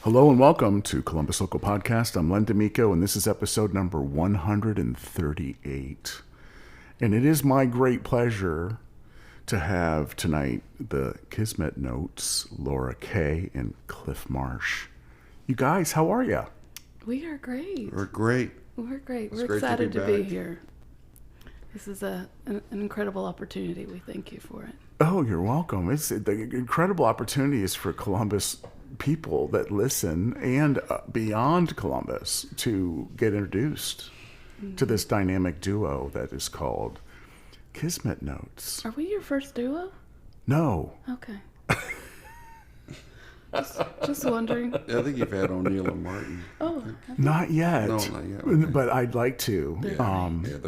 Hello and welcome to Columbus Local Podcast. I'm Len D'Amico, and this is episode number 138. And it is my great pleasure to have tonight the Kismet Notes, Laura Kay and Cliff Marsh. You guys, how are you? We are great. We're great. We're great. It's We're great excited to to be be here. This is an incredible opportunity. We thank you for it. Oh, you're welcome. It's the incredible opportunities for Columbus people that listen and beyond Columbus to get introduced to this dynamic duo that is called Kismet Notes. Are we your first duo? No. Okay. Just wondering. I think you've had O'Neill and Martin. Oh, Not yet. No, not yet. Okay. But I'd like to. They're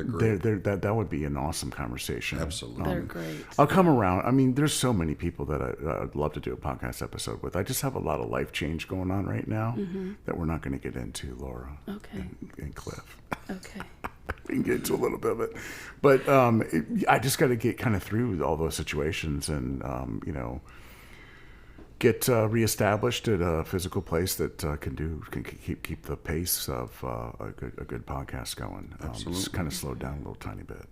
great. That would be an awesome conversation. Absolutely. they're great. I'll come around. I mean, there's so many people that I'd love to do a podcast episode with. I just have a lot of life change going on right now that we're not going to get into, Laura. Okay. And Cliff. Okay. We can get into a little bit of it. But I just got to get kind of through all those situations and, get reestablished at a physical place that can keep the pace of a good podcast going. Absolutely. Just kind of slowed down a little tiny bit,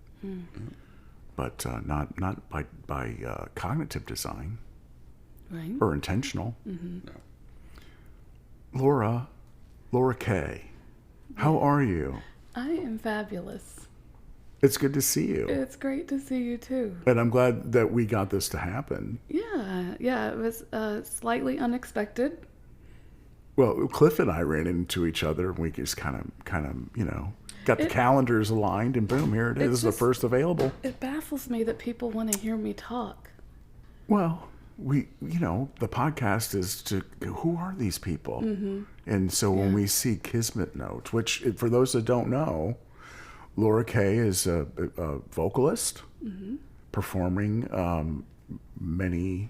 but not by cognitive design Right. or intentional. No. Laura Kay, how are you? I am fabulous. It's good to see you, It's great to see you too. and I'm glad that we got this to happen. Yeah. It was slightly unexpected. Well, Cliff and I ran into each other, and we just kind of, got the calendars aligned, and boom, here it is, the first available. It baffles me that people want to hear me talk. Well, the podcast is who are these people? And so when we see Kismet Notes, which for those that don't know, Laura Kay is a vocalist, performing many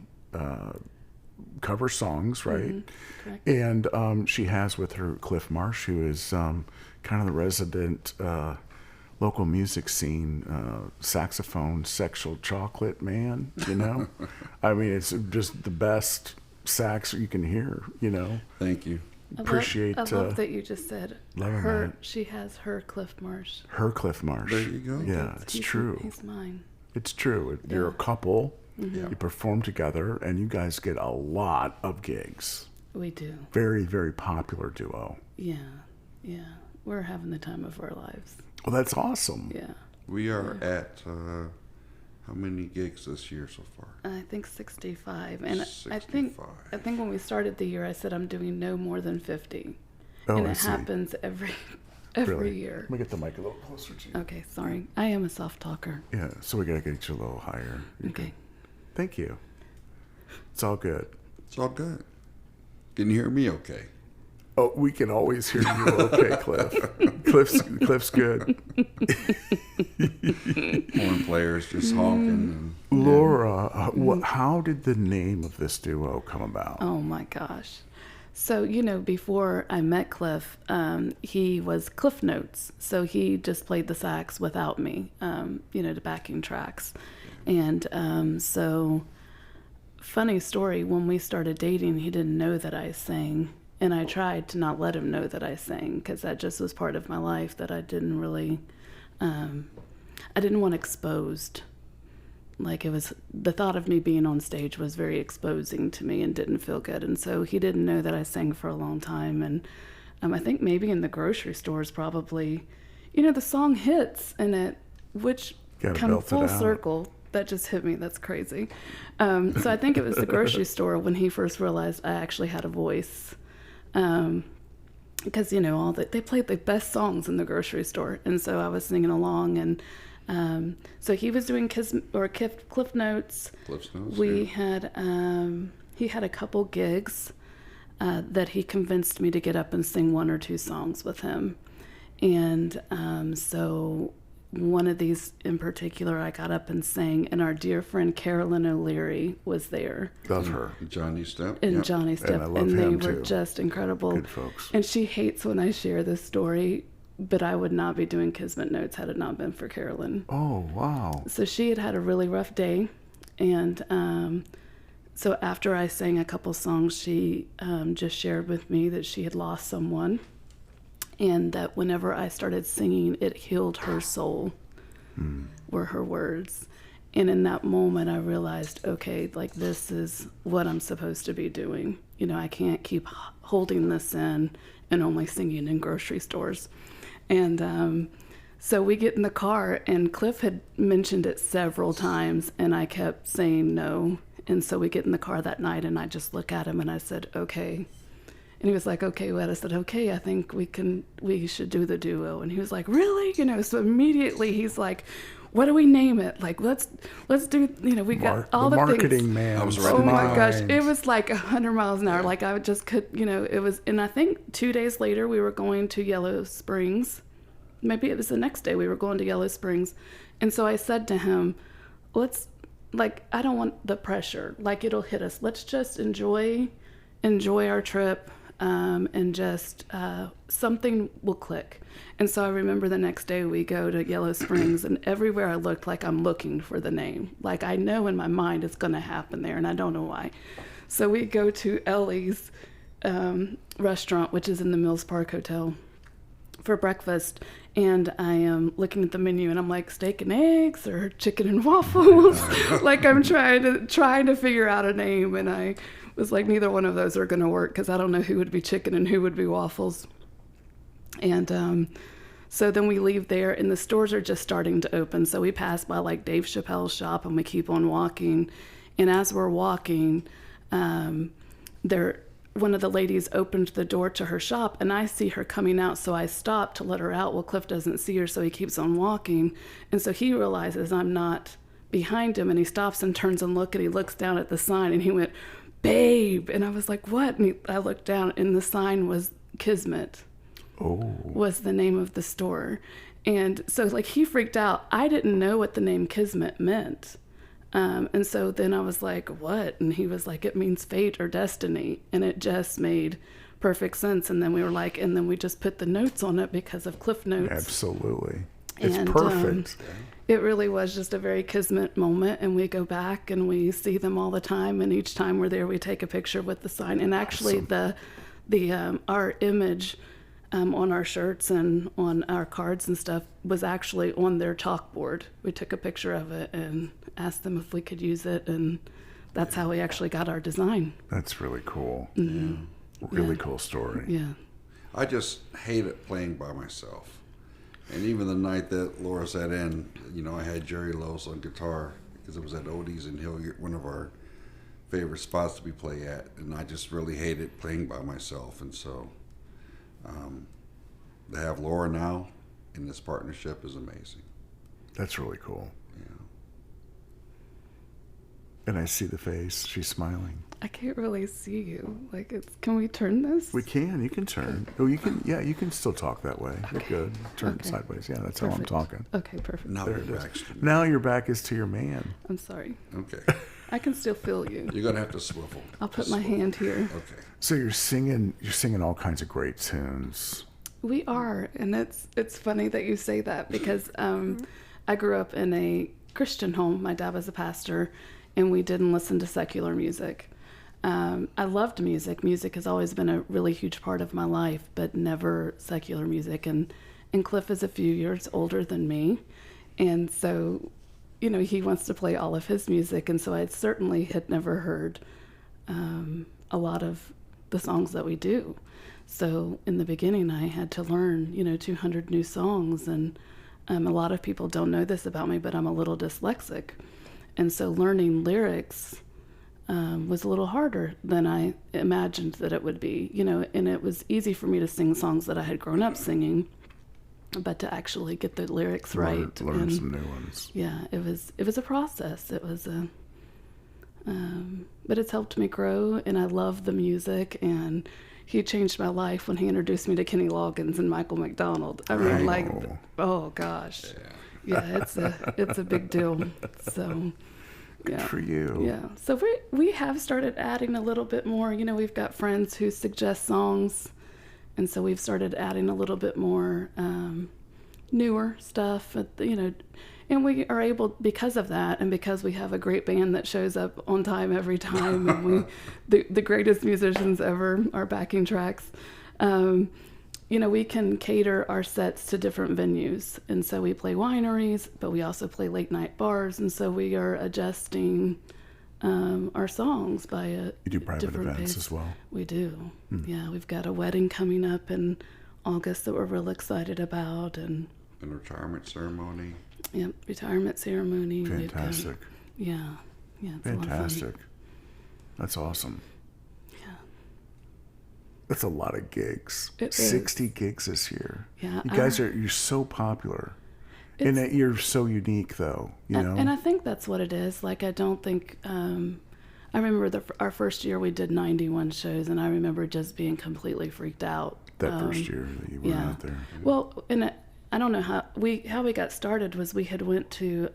cover songs, right? Correct. And she has with her Cliff Marsh, who is kind of the resident local music scene saxophone sexual chocolate man, I mean, it's just the best sax you can hear, Thank you. I Appreciate love that you just said loving her. that. She has her Cliff Marsh. her Cliff Marsh. There you go. Yeah, it's true. He's mine. It's true. You're a couple. Yeah. You perform together, and you guys get a lot of gigs. We do. Very, very popular duo. Yeah. We're having the time of our lives. Well, that's awesome. Yeah. We are at how many gigs this year so far? I think 65, and I 65. think when we started the year, I said I'm doing no more than 50, Oh, and I it see. happens every Really? year. Let me get the mic a little closer to you. Okay, sorry. I am a soft talker. Yeah, so we gotta get you a little higher. Okay. Thank you. It's all good. It's all good. Can you hear me okay? Oh, we can always hear you okay, Cliff. Cliff's good. Horn players just honking. Laura, how did the name of this duo come about? Oh my gosh. So, before I met Cliff, he was Cliff Notes. So he just played the sax without me, the backing tracks. And so, funny story, when we started dating, he didn't know that I sang. And I tried to not let him know that I sang because that just was part of my life that I didn't really, I didn't want exposed. Like, it was, the thought of me being on stage was very exposing to me and didn't feel good. And so he didn't know that I sang for a long time. And I think maybe in the grocery stores probably, the song hits and which kind of full circle, that just hit me. That's crazy. So I think it was the grocery store when he first realized I actually had a voice. Because, they played the best songs in the grocery store. And so I was singing along and, so he was doing Cliff Notes. Cliff Notes. We had he had a couple gigs that he convinced me to get up and sing one or two songs with him, and so one of these in particular I got up and sang, and our dear friend Carolyn O'Leary was there. Love her. Johnny Step. And Yep. Johnny Step, And I love and they him, were too. just incredible. Good folks. And she hates when I share this story, but I would not be doing Kismet Notes had it not been for Carolyn. Oh, wow. So she had a really rough day, and So after I sang a couple songs, she just shared with me that she had lost someone, and that whenever I started singing, it healed her soul, were her words. And in that moment, I realized, okay, like this is what I'm supposed to be doing. You know, I can't keep holding this in and only singing in grocery stores. And so we get in the car, and Cliff had mentioned it several times, and I kept saying no. And so we get in the car that night, and I just look at him and I said, okay. And he was like, okay, what? I said, okay, I think we should do the duo. And he was like, really? You know, so immediately he's like, what do we name it? Like, let's do, you know, we got all the marketing things. man. I was Oh right my gosh, mind. it was like 100 miles an hour. Like I just could, you know, it was, and I think 2 days later we were going to Yellow Springs. Maybe it was the next day we were going to Yellow Springs. And so I said to him, I don't want the pressure. Like it'll hit us. Let's just enjoy our trip. And just something will click. And so I remember the next day we go to Yellow Springs, and everywhere I looked, like I'm looking for the name. Like I know in my mind it's going to happen there, and I don't know why. So we go to Ellie's restaurant, which is in the Mills Park Hotel, for breakfast. And I am looking at the menu, and I'm like, steak and eggs or chicken and waffles. Like I'm trying to figure out a name, and I was like, neither one of those are going to work because I don't know who would be chicken and who would be waffles. And so then we leave there, and the stores are just starting to open. So we pass by like Dave Chappelle's shop, and we keep on walking. And as we're walking, one of the ladies opened the door to her shop, and I see her coming out. So I stop to let her out. Well, Cliff doesn't see her, so he keeps on walking. And so he realizes I'm not behind him, and he stops and turns and he looks down at the sign, and he went, babe. And I was like, what? And I looked down, and the sign was Kismet. Was the name of the store. And so like he freaked out. I didn't know what the name Kismet meant. And so then I was like, what? And he was like, it means fate or destiny. And it just made perfect sense. And then we were like, and then we just put the notes on it because of Cliff Notes. Absolutely. It's And, perfect. It really was just a very Kismet moment, and we go back and we see them all the time, and each time we're there we take a picture with the sign. And actually our image on our shirts and on our cards and stuff was actually on their chalkboard. We took a picture of it and asked them if we could use it, and that's how we actually got our design. That's really cool. Mm-hmm. Really cool story. Yeah. I just hate it playing by myself. And even the night that Laura sat in, you know, I had Jerry Lowes on guitar because it was at Odie's in Hilliard, one of our favorite spots to be play at. And I just really hated playing by myself. And so to have Laura now in this partnership is amazing. That's really cool. Yeah. And I see the face. She's smiling. I can't really see you. Like, can we turn this? We can. You can turn. Oh, you can. Yeah, you can still talk that way. You're good. Turn Okay. sideways. Yeah, that's how I'm Perfect. talking. Okay, perfect. Now There your it is. back's to me. Now your back is to your man. I'm sorry. Okay. I can still feel you. You're going to have to swivel. I'll put Just my swivel. hand here. Okay. So you're singing all kinds of great tunes. We are, and it's funny that you say that because I grew up in a Christian home. My dad was a pastor, and we didn't listen to secular music. I loved music. Music has always been a really huge part of my life, but never secular music. And Cliff is a few years older than me, and so, you know, he wants to play all of his music, and so I certainly had never heard a lot of the songs that we do. So in the beginning, I had to learn, 200 new songs. And a lot of people don't know this about me, but I'm a little dyslexic. And so learning lyrics was a little harder than I imagined that it would be, and it was easy for me to sing songs that I had grown up singing, but to actually get the lyrics right. Learn and, some new ones. Yeah, it was a process. It was but it's helped me grow, and I love the music, and he changed my life when he introduced me to Kenny Loggins and Michael McDonald. I mean, oh gosh. Yeah, it's a big deal. So, Good yeah. for you. Yeah. So we have started adding a little bit more. We've got friends who suggest songs, and so we've started adding a little bit more newer stuff. And we are able, because of that, and because we have a great band that shows up on time every time, and the greatest musicians ever, our backing tracks, we can cater our sets to different venues. And so we play wineries, but we also play late night bars. And so we are adjusting our songs by a You do private different events pace. as well. We do. Yeah, we've got a wedding coming up in August that we're real excited about, and An retirement ceremony. retirement ceremony. Fantastic. It's a lot of fun. Fantastic. That's awesome. Yeah. That's a lot of gigs. It 60 gigs this year. Yeah, You guys you're so popular. And that you're so unique, though, you know? And I think that's what it is. Like, I don't think, I remember our first year we did 91 shows, and I remember just being completely freaked out. That first year that you went out there. Well, and I don't know how we got started was we had went to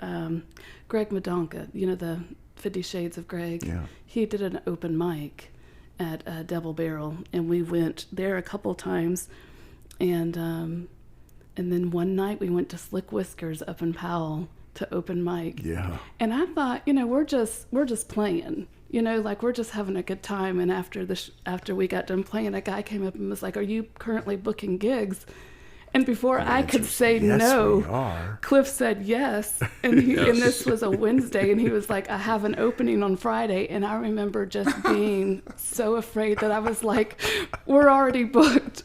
Greg Madonka, the 50 Shades of Greg. Yeah. He did an open mic at Double Barrel, and we went there a couple times, and then one night we went to Slick Whiskers up in Powell to open mic. Yeah. And I thought, we're just playing, like we're just having a good time. And after we got done playing, a guy came up and was like, "Are you currently booking gigs?" And before I could say Yes, no, we are. Cliff said yes. And and this was a Wednesday, and he was like, "I have an opening on Friday." And I remember just being so afraid that I was like, "We're already booked."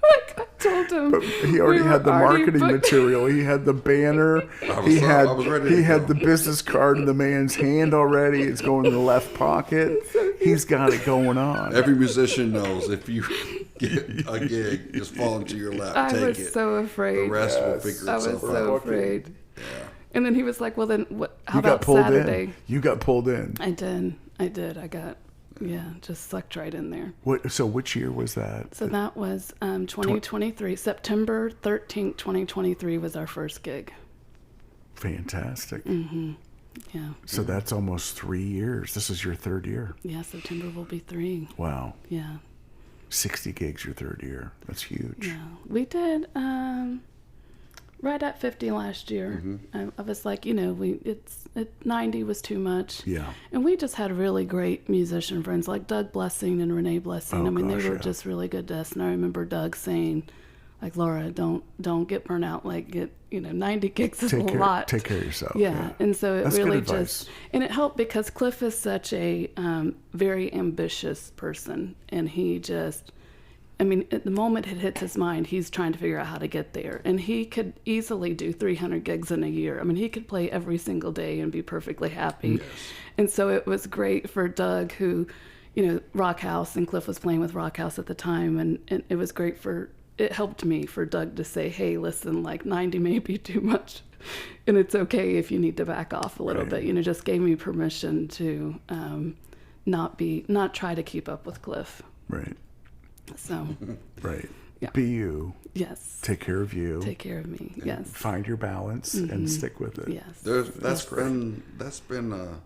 Like I told him, But he already had the marketing material. He had the banner. I was ready to He had go. the business card in the man's hand already. It's going in the left pocket. He's got it going on. Every musician knows if you get a gig, just fall into your lap, I take was it. so afraid. The rest will figure I was itself so out. afraid. Yeah. And then he was like, "Well, then what? How You got about pulled Saturday?" in. You got pulled in. I did. I got, just sucked right in there. So which year was that? So that was 2023. September 13th, 2023 was our first gig. Fantastic. Yeah. So that's almost 3 years. This is your third year. Yeah, September will be 3. Wow. Yeah. 60 gigs your third year. That's huge. Yeah. We did right at 50 last year. I was like, 90 was too much. Yeah. And we just had really great musician friends like Doug Blessing and Renee Blessing. Oh, I mean, gosh, they were yeah. just really good to us. And I remember Doug saying, like, "Laura, don't get burnt out. Like, get 90 gigs is a lot. Take care of yourself. Yeah. And so it That's good really advice. and it helped because Cliff is such a very ambitious person, and he just, at the moment it hits his mind, he's trying to figure out how to get there. And he could easily do 300 gigs in a year. I mean, he could play every single day and be perfectly happy. Yes. And so it was great for Doug, who, Rock House, and Cliff was playing with Rock House at the time. And it was great it helped me for Doug to say, "Hey, listen, like 90 may be too much. And it's okay if you need to back off a little bit." Just gave me permission to not try to keep up with Cliff. Right. So, Right. Yeah. Be you. yes. Take care of you. Take care of me. Yes. Find your balance and stick with it. Yes. That's been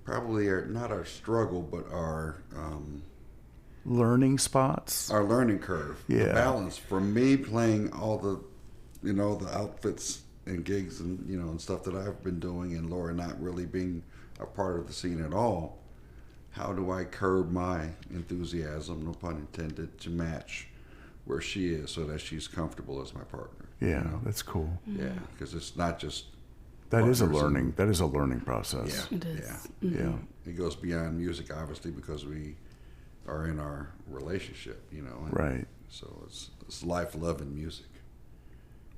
probably not our struggle, but our Learning spots. learning curve. Yeah. The balance for me playing all the, the outfits and gigs and and stuff that I've been doing, and Laura not really being a part of the scene at all. How do I curb my enthusiasm, no pun intended, to match where she is so that she's comfortable as my partner? Yeah, that's cool. Yeah, because it's not just That is a partners and- learning. That is a learning process. Yeah, It is. yeah. Yeah. It goes beyond music, obviously, because we are in our relationship, and Right. So it's life, love, and music,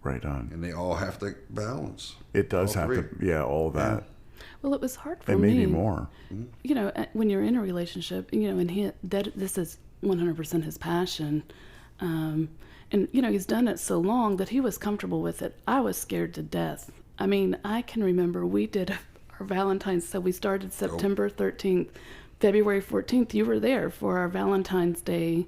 Right on. and they all have to balance. It does all have to. three. Yeah, all that. Well, it was hard for And me. maybe more. When you're in a relationship, and this is 100% his passion. And, he's done it so long that he was comfortable with it. I was scared to death. I mean, I can remember we did our Valentine's, so we started September 13th. February 14th, you were there for our Valentine's Day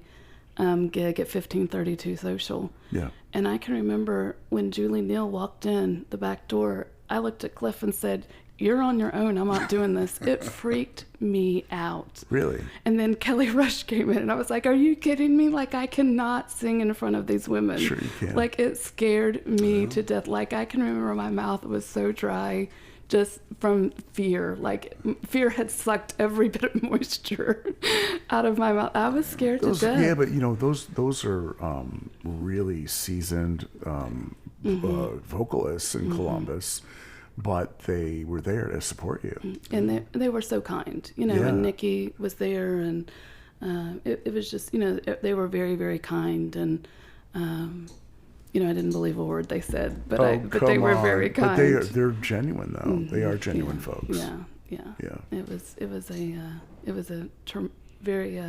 gig at 1532 Social. Yeah. And I can remember when Julie Neal walked in the back door, I looked at Cliff and said, you're on your own. I'm not doing this. It freaked me out. Really? And then Kelly Rush came in, and I was like, are you kidding me? Like, I cannot sing in front of these women. Sure you can. Like, it scared me to death. Like, I can remember my mouth was so dry just from fear. Like, fear had sucked every bit of moisture out of my mouth. I was scared to death. Yeah, but, those are really seasoned vocalists in Columbus. But they were there to support you. And they were so kind, and Nikki was there, and it was just, they were very, very kind, and, I didn't believe a word they said, but they were very kind. But they're genuine, though. They are genuine folks. Yeah. It was a very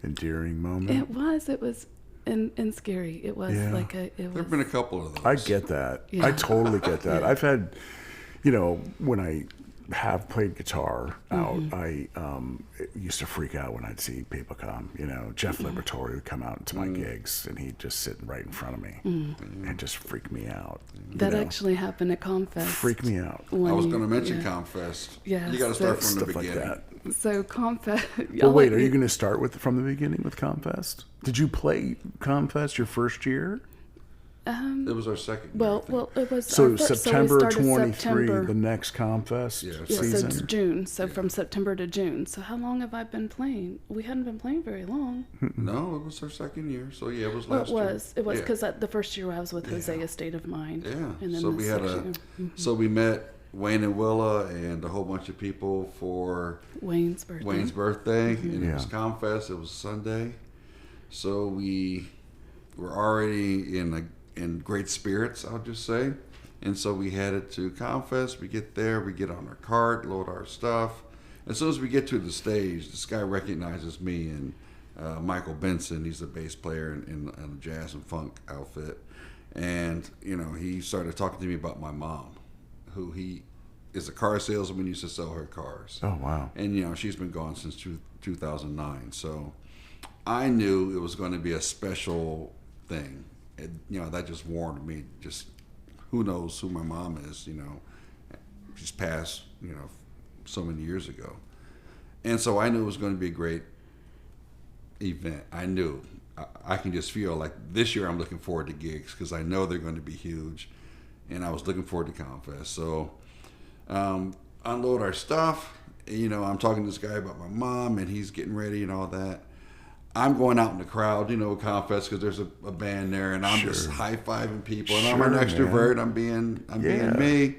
endearing moment. It was. And scary. It was like There have been a couple of those. I get that. Yeah. I totally get that. I've had, when I have played guitar out, I used to freak out when I'd see people come. Jeff Liberatore would come out to my gigs, and he'd just sit right in front of me and just freak me out. That actually happened at Confest. Freak me out. I was going to mention Confest. Yeah, you got to start from the Stuff beginning. like that. So Confest. Well, wait, are you going to start from the beginning with Confest? Did you play Confest your first year? It was our second year, Well, it was So our first, September so we started 23, September. the next Confest Yeah, Yeah, so season? it's June. So from September to June. So how long have I been playing? We hadn't been playing very long. No, it was our second year. So it was Well, last it was. year. It was because the first year I was with Jose, A State of Mind. Yeah. And then So the we had second year, so we met Wayne and Willa and a whole bunch of people for Wayne's birthday. and it was Confest. It was Sunday. So we were already in great spirits, I'll just say. And so we headed to Confest. We get there, we get on our cart, load our stuff. As soon as we get to the stage, this guy recognizes me and Michael Benson. He's the bass player in a jazz and funk outfit. And, he started talking to me about my mom, who he is a car salesman, used to sell her cars. Oh, wow. And, she's been gone since 2009. So I knew it was going to be a special thing. That just warned me, just who knows who my mom is, she's passed, so many years ago. And so I knew it was going to be a great event. I knew. I can just feel like this year I'm looking forward to gigs because I know they're going to be huge. And I was looking forward to Confest. So unload our stuff. I'm talking to this guy about my mom, and he's getting ready and all that. I'm going out in the crowd, Confest, because there's a band there, and I'm just high-fiving people, and I'm an extrovert. Man. I'm being me.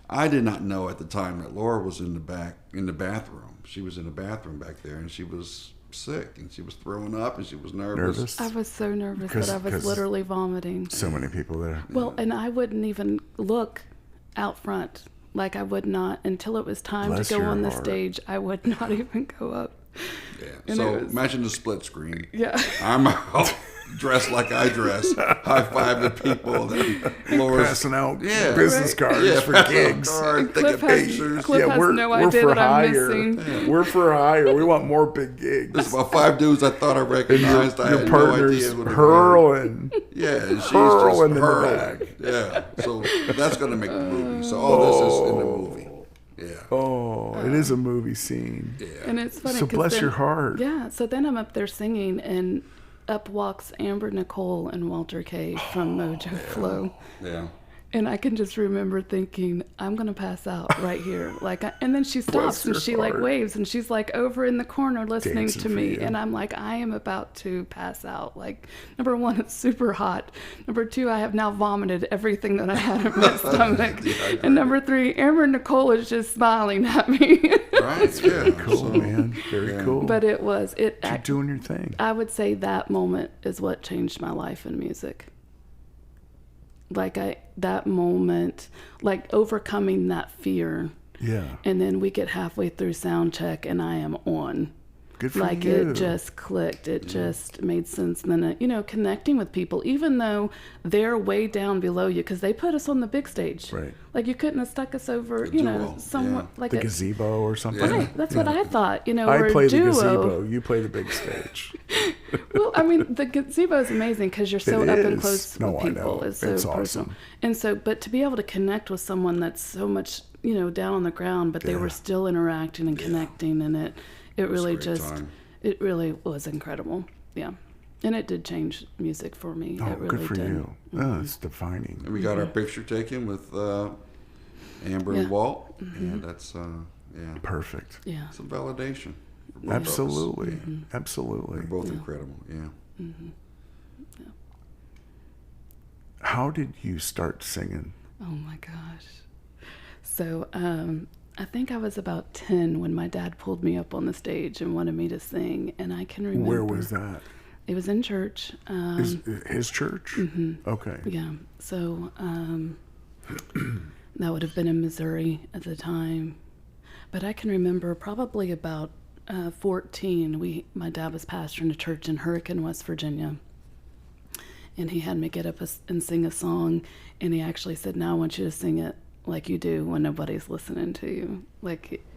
I did not know at the time that Laura was in the bathroom. She was in the bathroom back there, and she was sick, and she was throwing up, and she was nervous. I was so nervous that I was literally vomiting. So many people there. Well, and I wouldn't even look out front. Like, I would not, until it was time to go on the stage, I would not even go up. Yeah. And so imagine the split screen. Yeah. I'm out, dressed like I dress, high-fiving people, then Laura's passing out business cards for gigs. Cliff has no idea for that I'm hire. missing. Yeah. We're for hire. We want more big gigs. There's about 5 dudes I thought I recognized. I had no idea what hurling. Yeah, and she's hurling just in the back. Yeah, so that's going to make the movie. So all this is in the movie. Yeah. Oh, it is a movie scene. Yeah. And it's funny. So bless your heart. Yeah. So then I'm up there singing, and up walks Amber Nicole and Walter K from Mojo Flow. Yeah. And I can just remember thinking, I'm going to pass out right here. And then she stops and she waves, and she's over in the corner listening Dancing to me. you. And I'm I am about to pass out. Number one, it's super hot. Number two, I have now vomited everything that I had in my stomach. And number three, Amber Nicole is just smiling at me. Right. It's very cool, man. Very cool. But it was. Keep doing your thing. I would say that moment is what changed my life in music. That moment, overcoming that fear. Yeah. And then we get halfway through sound check, and I am on. Good for you. It just clicked. It just made sense. And then, connecting with people, even though they're way down below you, because they put us on the big stage. Right. You couldn't have stuck us over, somewhat the gazebo or something. Right. That's what I thought. I or play a duo. the gazebo. You play the big stage. Well, I mean, the gazebo is amazing because you're so It up and is. close No, with I people. know. It's so It's personal. awesome. And so, but to be able to connect with someone that's so much, down on the ground, but they Yeah. were still interacting and connecting, and it really a great just, time. it really was incredible. Yeah. And it did change music for me. Oh, it really good for did. you. Oh, it's defining. And we got our picture taken with Amber Yeah. and Walt, and that's Perfect. Yeah. some validation. For both of us. Absolutely. Absolutely. They're both incredible. Yeah. How did you start singing? Oh my gosh. So, I think I was about 10 when my dad pulled me up on the stage and wanted me to sing. And I can remember. Where was that? It was in church. His church? Okay. Yeah. So, that would have been in Missouri at the time. But I can remember probably about 14. My dad was pastoring a church in Hurricane, West Virginia. And he had me get up and sing a song. And he actually said, "Now I want you to sing it like you do when nobody's listening to you."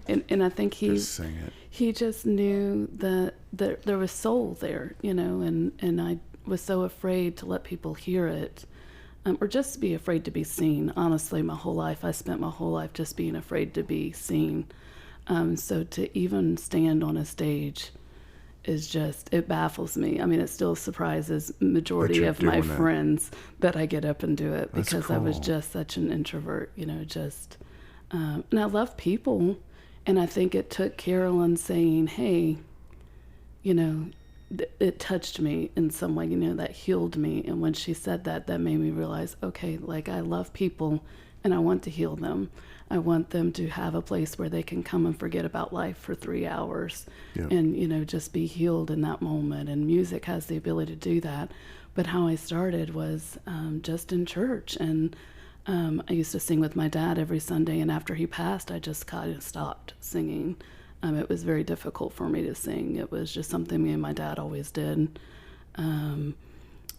And I think Just sing it. he just knew that there was soul there, and I was so afraid to let people hear it, or just be afraid to be seen. Honestly, my whole life, I spent my whole life just being afraid to be seen. So to even stand on a stage is just, it baffles me. I mean, it still surprises majority you're of my doing it. friends that I get up and do it, That's because I was cool. just such an introvert, and I love people. And I think it took Carolyn saying, "Hey, it touched me in some way, that healed me." And when she said that, that made me realize, okay, I love people and I want to heal them. I want them to have a place where they can come and forget about life for 3 hours and, just be healed in that moment. And music has the ability to do that. But how I started was just in church. And I used to sing with my dad every Sunday. And after he passed, I just kind of stopped singing. It was very difficult for me to sing. It was just something me and my dad always did.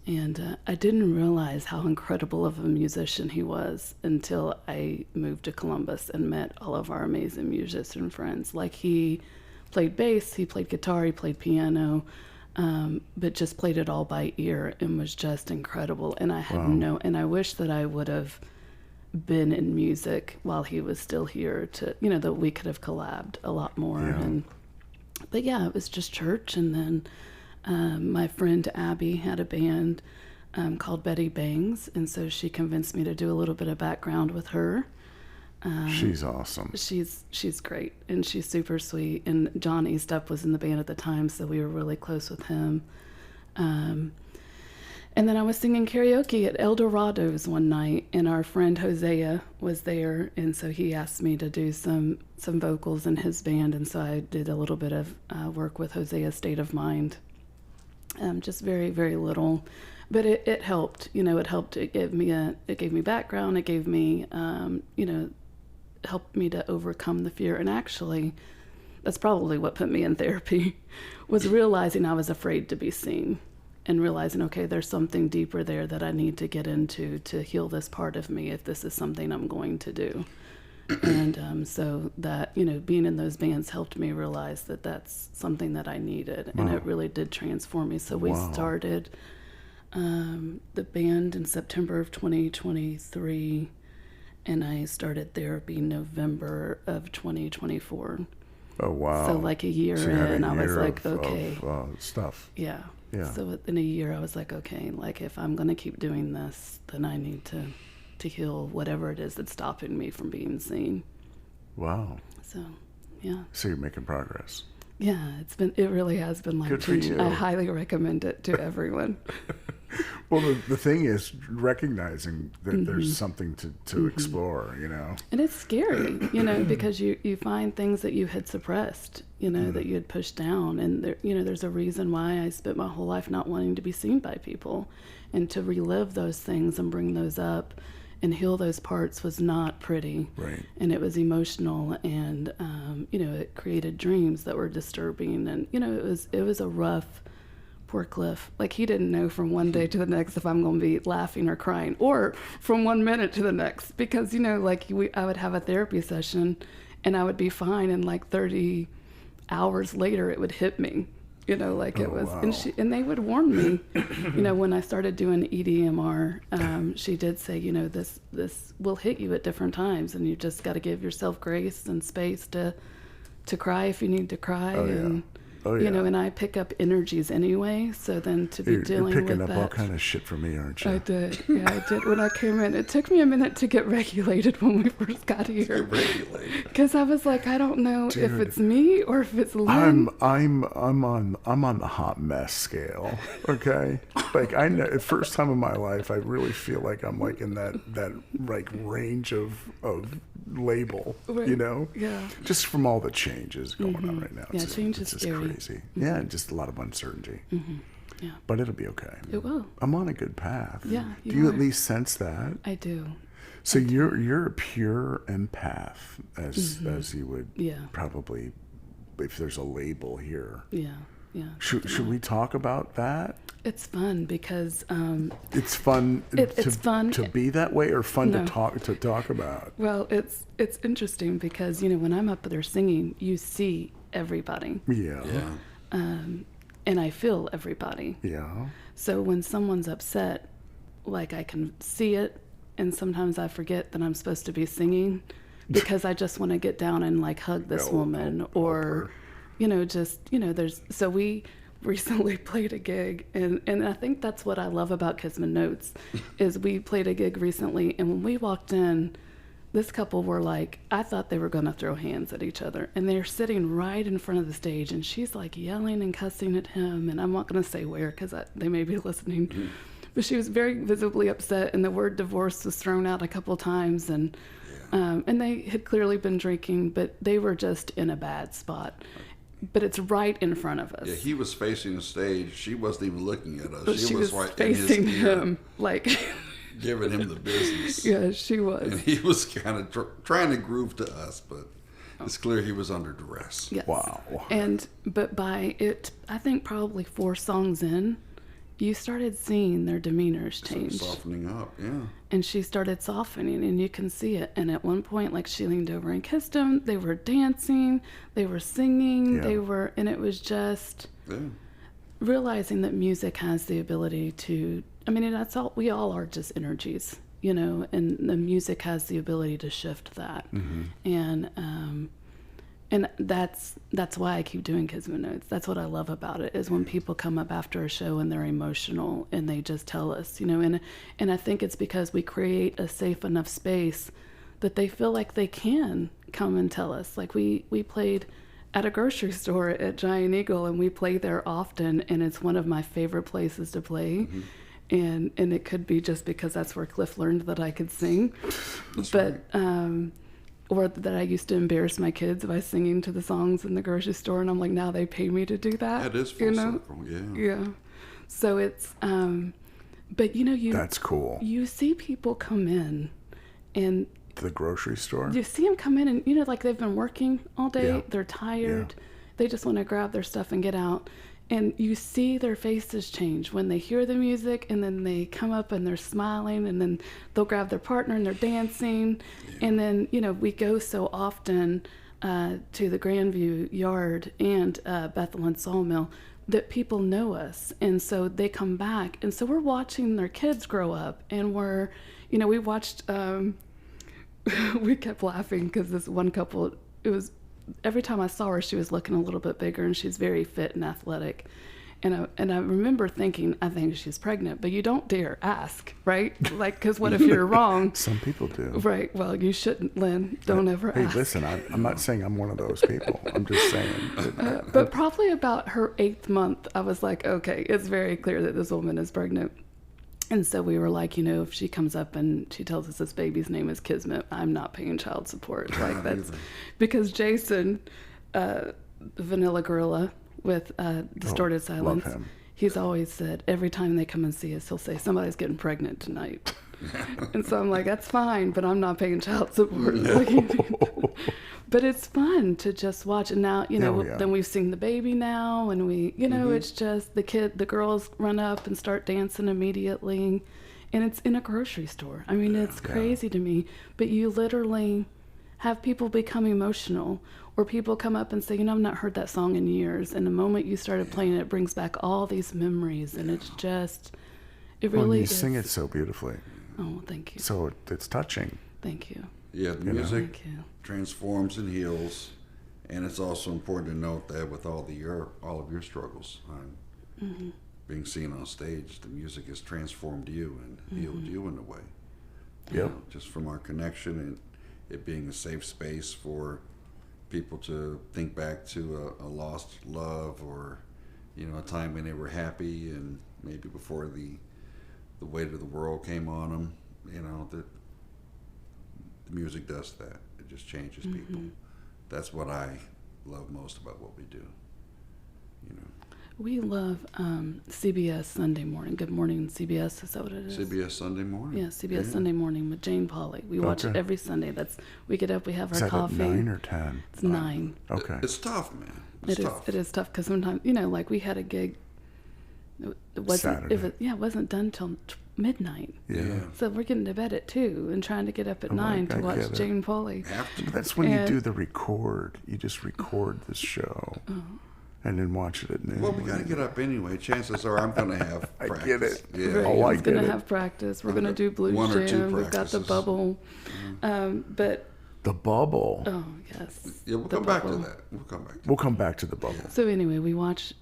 And I didn't realize how incredible of a musician he was until I moved to Columbus and met all of our amazing musician friends. He played bass, he played guitar, he played piano, but just played it all by ear and was just incredible. And I had and I wish that I would have been in music while he was still here that we could have collabed a lot more. Yeah. But yeah, it was just church. And then my friend Abby had a band called Betty Bangs, and so she convinced me to do a little bit of background with her. She's awesome. She's great, and she's super sweet. And John Eastup was in the band at the time, so we were really close with him. And then I was singing karaoke at El Dorado's one night, and our friend Hosea was there, and so he asked me to do some vocals in his band, and so I did a little bit of work with Hosea's State of Mind. Just very, very little, but it helped. It helped. It gave me background. It gave me, helped me to overcome the fear. And actually, that's probably what put me in therapy, was realizing I was afraid to be seen, and realizing, okay, there's something deeper there that I need to get into to heal this part of me if this is something I'm going to do. And so that, being in those bands helped me realize that that's something that I needed. And it really did transform me. So we started the band in September of 2023, and I started therapy November of 2024. Oh, wow. So a year So you had a in, I was year like, okay. of stuff. Yeah. Yeah. So in a year, I was like, okay, if I'm going to keep doing this, then I need to heal whatever it is that's stopping me from being seen. Wow. So, yeah. So you're making progress. Yeah, it really has been Good for life-changing. you. I highly recommend it to everyone. Well, the thing is recognizing that there's something to explore, And it's scary, because you find things that you had suppressed, that you had pushed down. And there's a reason why I spent my whole life not wanting to be seen by people. And to relive those things and bring those up and heal those parts was not pretty. Right. And it was emotional, and it created dreams that were disturbing. And it was a rough. Poor Cliff. He didn't know from one day to the next if I'm going to be laughing or crying, or from 1 minute to the next, because I would have a therapy session and I would be fine, and 30 hours later it would hit me, like it was, wow. and they would warn me, when I started doing EDMR, she did say, this will hit you at different times, and you just got to give yourself grace and space to cry if you need to cry. And I pick up energies anyway, so then to be dealing you're picking with up that. all kind of shit from me, aren't you? I did. Yeah, I did. When I came in, it took me a minute to get regulated when we first got here. Because I was like, I don't know if it's me or if it's Lynn. I'm on the hot mess scale. Okay, like I know, first time in my life, I really feel like I'm like in that like range of label, Right. Yeah. just from all the changes going on right now. Yeah, change is it's just scary. crazy. Yeah, and just a lot of uncertainty. Yeah. But it'll be okay. It will. I'm on a good path. Yeah, Do you are. at least sense that? I do. So you're a pure empath, as you would probably, if there's a label here. Yeah. Yeah. Should we talk about that? It's fun because It's fun. It's fun to be that way, or fun No. to talk about. well, it's interesting because when I'm up there singing, you see everybody, Yeah. and I feel everybody. Yeah. So when someone's upset, like I can see it, and sometimes I forget that I'm supposed to be singing because I just want to get down and like hug this woman or, so we recently played a gig and I think that's what I love about Kismet Notes is we played a gig recently, and when we walked in, this couple were like, I thought they were going to throw hands at each other, and they're sitting right in front of the stage, and she's like yelling and cussing at him, and I'm not going to say where because they may be listening, but she was very visibly upset, and the word divorce was thrown out a couple times, and they had clearly been drinking, but they were just in a bad spot. But it's right in front of us. Yeah, he was facing the stage. She wasn't even looking at us. But she was right facing in his ear, him, like giving him the business. yeah, she was. And he was kind of trying to groove to us, but it's clear he was under duress. Yes. Wow. But by it, I think probably 4 songs in, you started seeing their demeanors change. Softening up, yeah. And she started softening, and you can see it. And at one point, like, she leaned over and kissed him. They were dancing. They were singing. Yeah. And it was just realizing that music has the ability to, that's all, we all are just energies, and the music has the ability to shift that. And that's why I keep doing Kismet Notes. That's what I love about it, is when people come up after a show and they're emotional and they just tell us, and I think it's because we create a safe enough space that they feel like they can come and tell us. Like we played at a grocery store at Giant Eagle, and we play there often, and it's one of my favorite places to play. And it could be just because that's where Cliff learned that I could sing. Or that I used to embarrass my kids by singing to the songs in the grocery store, and I'm like, now they pay me to do that. That is full circle, yeah. Yeah. So it's, but That's cool. You see people come in, and To the grocery store. you see them come in, and like they've been working all day, Yeah. they're tired, Yeah. they just want to grab their stuff and get out. And you see their faces change when they hear the music, and then they come up and they're smiling, and then they'll grab their partner and they're dancing. And then, we go so often to the Grandview Yard and Bethel and Sawmill that people know us. And so they come back. And so we're watching their kids grow up, and we watched, we kept laughing because this one couple, every time I saw her, she was looking a little bit bigger, and she's very fit and athletic. And I remember thinking, I think she's pregnant, but you don't dare ask, right? Like, because what if you're wrong? Some people do. Right. Well, you shouldn't, Lynn. Don't ever ask. Hey, listen, I'm not saying I'm one of those people. I'm just saying. But probably about her 8th month, I was like, okay, it's very clear that this woman is pregnant. And so we were like, if she comes up and she tells us this baby's name is Kismet, I'm not paying child support. Like, that's because Jason, Vanilla Gorilla with Distorted Silence, love him. He's always said every time they come and see us, he'll say, somebody's getting pregnant tonight. And so I'm like, that's fine, but I'm not paying child support. But it's fun to just watch. And now, then we've seen the baby now, and we, it's just the girls run up and start dancing immediately. And it's in a grocery store. It's crazy to me. But you literally have people become emotional, Or people come up and say, I've not heard that song in years. And the moment you started playing it brings back all these memories. And it's just, it really you is. sing it so beautifully. Oh, thank you. So it's touching. Thank you. Yeah, the music Thank you. transforms and heals, and it's also important to note that with all of your struggles on being seen on stage, the music has transformed you and healed you in a way. Yep. Just from our connection and it being a safe space for people to think back to a lost love or, a time when they were happy and maybe before the weight of the world came on them. The music does that. It just changes people. That's what I love most about what we do. We love CBS Sunday Morning. Good Morning CBS, is that what it is? CBS Sunday Morning. Yeah, CBS Sunday Morning with Jane Pauley. We watch it every Sunday. We get up, we have Is our that coffee. at 9 or 10? It's 9. Okay. It's tough, man. It is tough because sometimes, like we had a gig. It wasn't. Saturday. It wasn't done till midnight. Yeah. So we're getting to bed at 2 and trying to get up at 9 to I watch get it. Jane Pauley. After. That's when you And- do the record. You just record the show and then watch it at noon. Well, we got to get up anyway. Chances are I'm going to have I practice. get it. Yeah. Right. Oh, I He's gonna get it. have practice. We're I've gonna got do blues one or two jam. We've got the practices. bubble. But The bubble. oh yes. Yeah, we'll the come back to bubble. that. We'll come back to We'll come back to the bubble. So anyway, we watch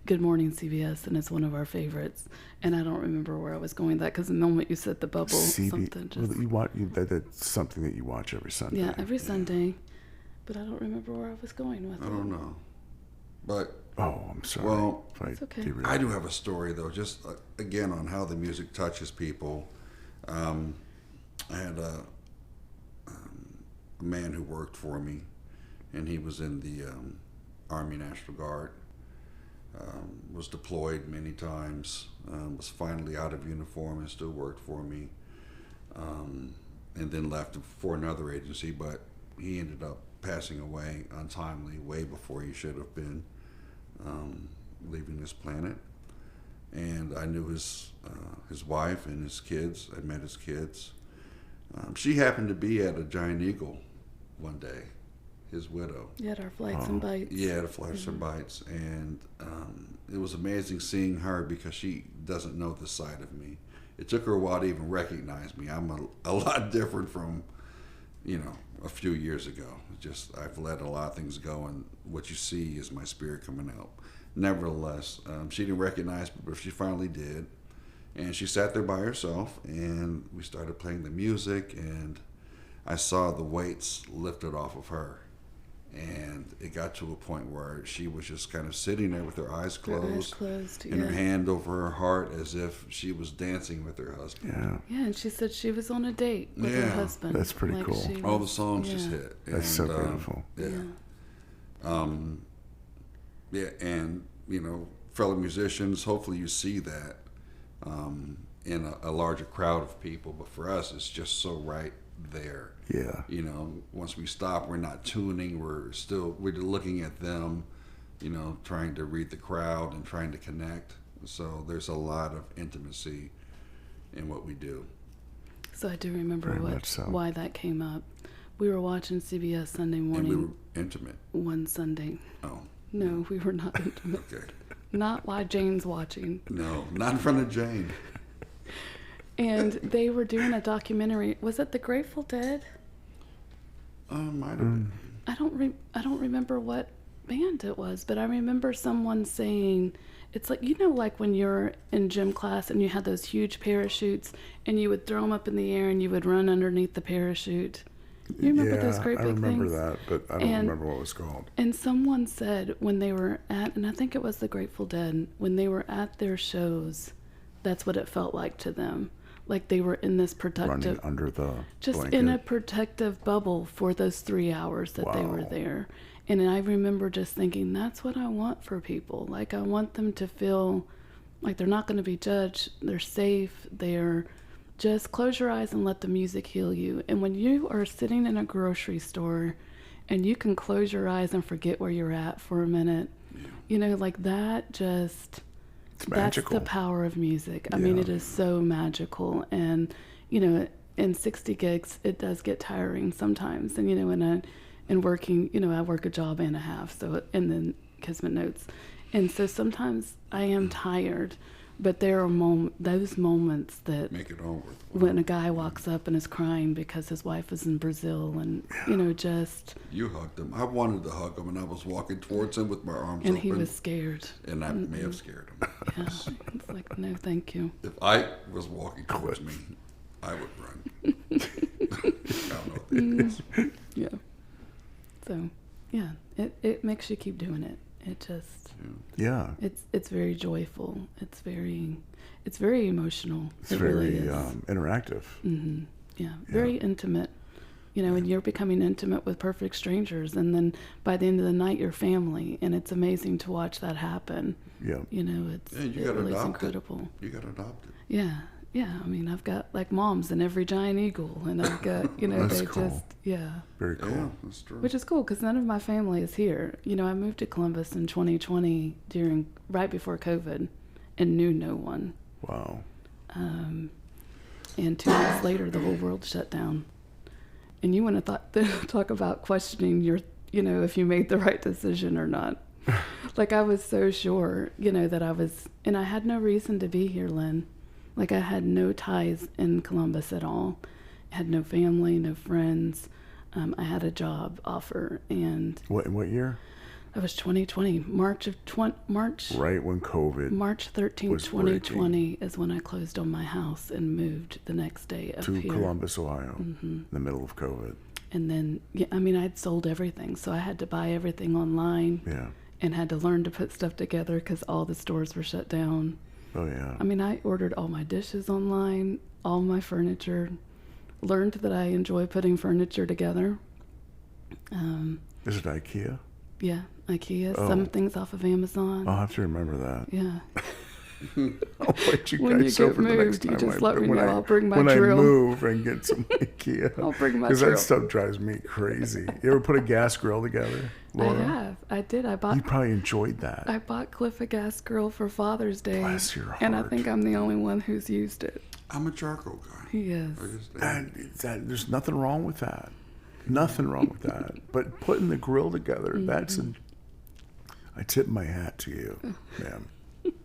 Good Morning CBS, and it's one of our favorites. And I don't remember where I was going with that because the moment you said the bubble, something just That's something that you watch every Sunday. yeah, every Sunday. But I don't remember where I was going with I it. don't know. But Oh, I'm sorry. Well, if I It's okay. derailed. I do have a story, though, just again on how the music touches people. I had a man who worked for me, and he was in the Army National Guard, was deployed many times, was finally out of uniform and still worked for me, and then left for another agency, but he ended up passing away untimely, way before he should have been. Leaving this planet, and I knew his wife and his kids. I met his kids. She happened to be at a Giant Eagle one day, his widow. You had our flights and bites. Yeah, the Flights and Bites, and it was amazing seeing her because she doesn't know this side of me. It took her a while to even recognize me. I'm a lot different from, a few years ago. Just I've let a lot of things go, and what you see is my spirit coming out. Nevertheless, she didn't recognize me, but she finally did. And she sat there by herself, and we started playing the music, and I saw the weights lifted off of her. And it got to a point where she was just kind of sitting there with her eyes closed, and her hand over her heart as if she was dancing with her husband. Yeah. Yeah, and she said she was on a date with her Yeah. husband. That's pretty cool. she All the was- songs yeah. just hit. That's so beautiful. Yeah, and fellow musicians, hopefully you see that in a larger crowd of people. But for us, it's just so right there. Yeah. Once we stop, we're not tuning. We're looking at them. Trying to read the crowd and trying to connect. So there's a lot of intimacy in what we do. So I do remember Very much so. why that came up. We were watching CBS Sunday And Morning we were intimate. one Sunday. Oh, No, we were not intimate. okay. Not while Jane's watching. No, not in front of Jane. And they were doing a documentary. Was it The Grateful Dead? Might have been. I don't remember what band it was, but I remember someone saying, it's like, like when you're in gym class and you had those huge parachutes and you would throw them up in the air and you would run underneath the parachute. You remember those great I big remember things? that, but I don't remember what it was called. And someone said when they were at, and I think it was the Grateful Dead, when they were at their shows, that's what it felt like to them. Like they were in this protective, Running under the just blanket. in a protective bubble for those 3 hours that they were Wow. there. And I remember just thinking, that's what I want for people. Like I want them to feel like they're not going to be judged. They're safe. They're just close your eyes and let the music heal you. And when you are sitting in a grocery store and you can close your eyes and forget where you're at for a minute, like that just... It's magical. That's the power of music. I mean, it is so magical. And, in 60 gigs, it does get tiring sometimes. And, and working, I work a job and a half, and then Kismet Notes. And so sometimes I am tired, but there are those moments that Make it all worthwhile. when a guy walks up and is crying because his wife is in Brazil and, just... You hugged him. I wanted to hug him, and I was walking towards him with my arms And open. he was scared. And I may have scared him. Yeah, it's like, no, thank you. If I was walking towards me, I would run. I don't know what that is. Yeah. So, yeah, it makes you keep doing it. It just... Yeah. It's very joyful. It's very emotional. It's it very really is. interactive. Mm-hmm. Yeah, very intimate. And you're becoming intimate with perfect strangers, and then by the end of the night, you're family, and it's amazing to watch that happen. Yeah. It's Yeah, you got to really adopt incredible. it. You got to adopt it. Yeah. Yeah, I mean, I've got like moms in every giant eagle, and I've got, That's they cool. Very cool. Yeah, that's true. Which is cool because none of my family is here. I moved to Columbus in 2020 right before COVID, and knew no one. Wow. And 2 months later, the whole world shut down. And you want to talk about questioning your, if you made the right decision or not. Like I was so sure, that I was, and I had no reason to be here, Lynn. Like I had no ties in Columbus at all. I had no family, no friends. I had a job offer, and What year? that was 2020, March. Right when COVID March 13th, was 2020 is when I closed on my house and moved the next day up to here. Columbus, Ohio, in the middle of COVID. And then, I'd sold everything, so I had to buy everything online. Yeah. And had to learn to put stuff together because all the stores were shut down. Oh yeah. I ordered all my dishes online, all my furniture, learned that I enjoy putting furniture together. Is it IKEA? Yeah, IKEA, Oh. some things off of Amazon. I'll have to remember that. Yeah. I'll wait you When you guys get over the next moved, you time. just let me when know. I'll bring my when drill. I move and get some IKEA. I'll bring my Because drill. that stuff drives me crazy. You ever put a gas grill together, Laura? I have. I did. You probably enjoyed that. I bought Cliff a gas grill for Father's Day. Bless your And I heart. think I'm the only one who's used it. I'm a charcoal guy. He is. There's nothing wrong with that. Nothing wrong with that. But putting the grill together, I tip my hat to you, ma'am.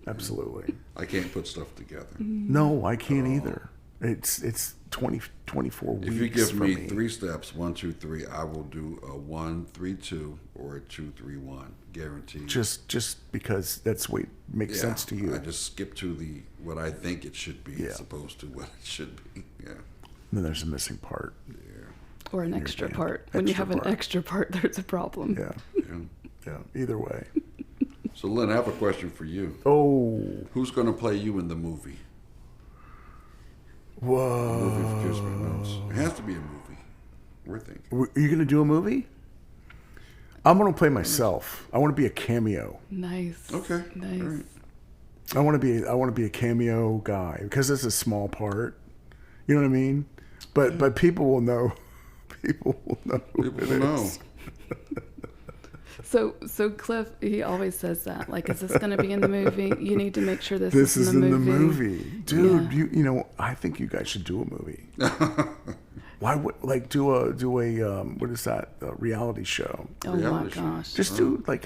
Absolutely. I can't put stuff together. No, I can't either. It's 24 weeks If you give for me me. 3 steps, 1, 2, 3, I will do a 1, 3, 2, or a 2, 3, 1, guaranteed. Just because that's what makes sense to you. I just skip to what I think it should be, Yeah. as opposed to what it should be. Yeah. Then there's a missing part. Or an extra damn part. When you extra have an part. extra part, there's a problem. Yeah, Yeah. either way. So, Lynn, I have a question for you. Oh, Who's going to play you in the movie? whoa. Movie of Kismet Notes. It has to be a movie. We're thinking. Are you going to do a movie? I'm going to play myself. I want to be a cameo. Nice. Okay. Nice. All right. I want to be a cameo guy because it's a small part. You know what I mean? But people will know. People will know. Who People it will know. is. So Cliff, he always says that. Like, is this going to be in the movie? You need to make sure this This is is in in the the movie, dude. Yeah. You know, I think you guys should do a movie. Why would do a what is that, a reality show? Oh my Reality show. gosh. Just do like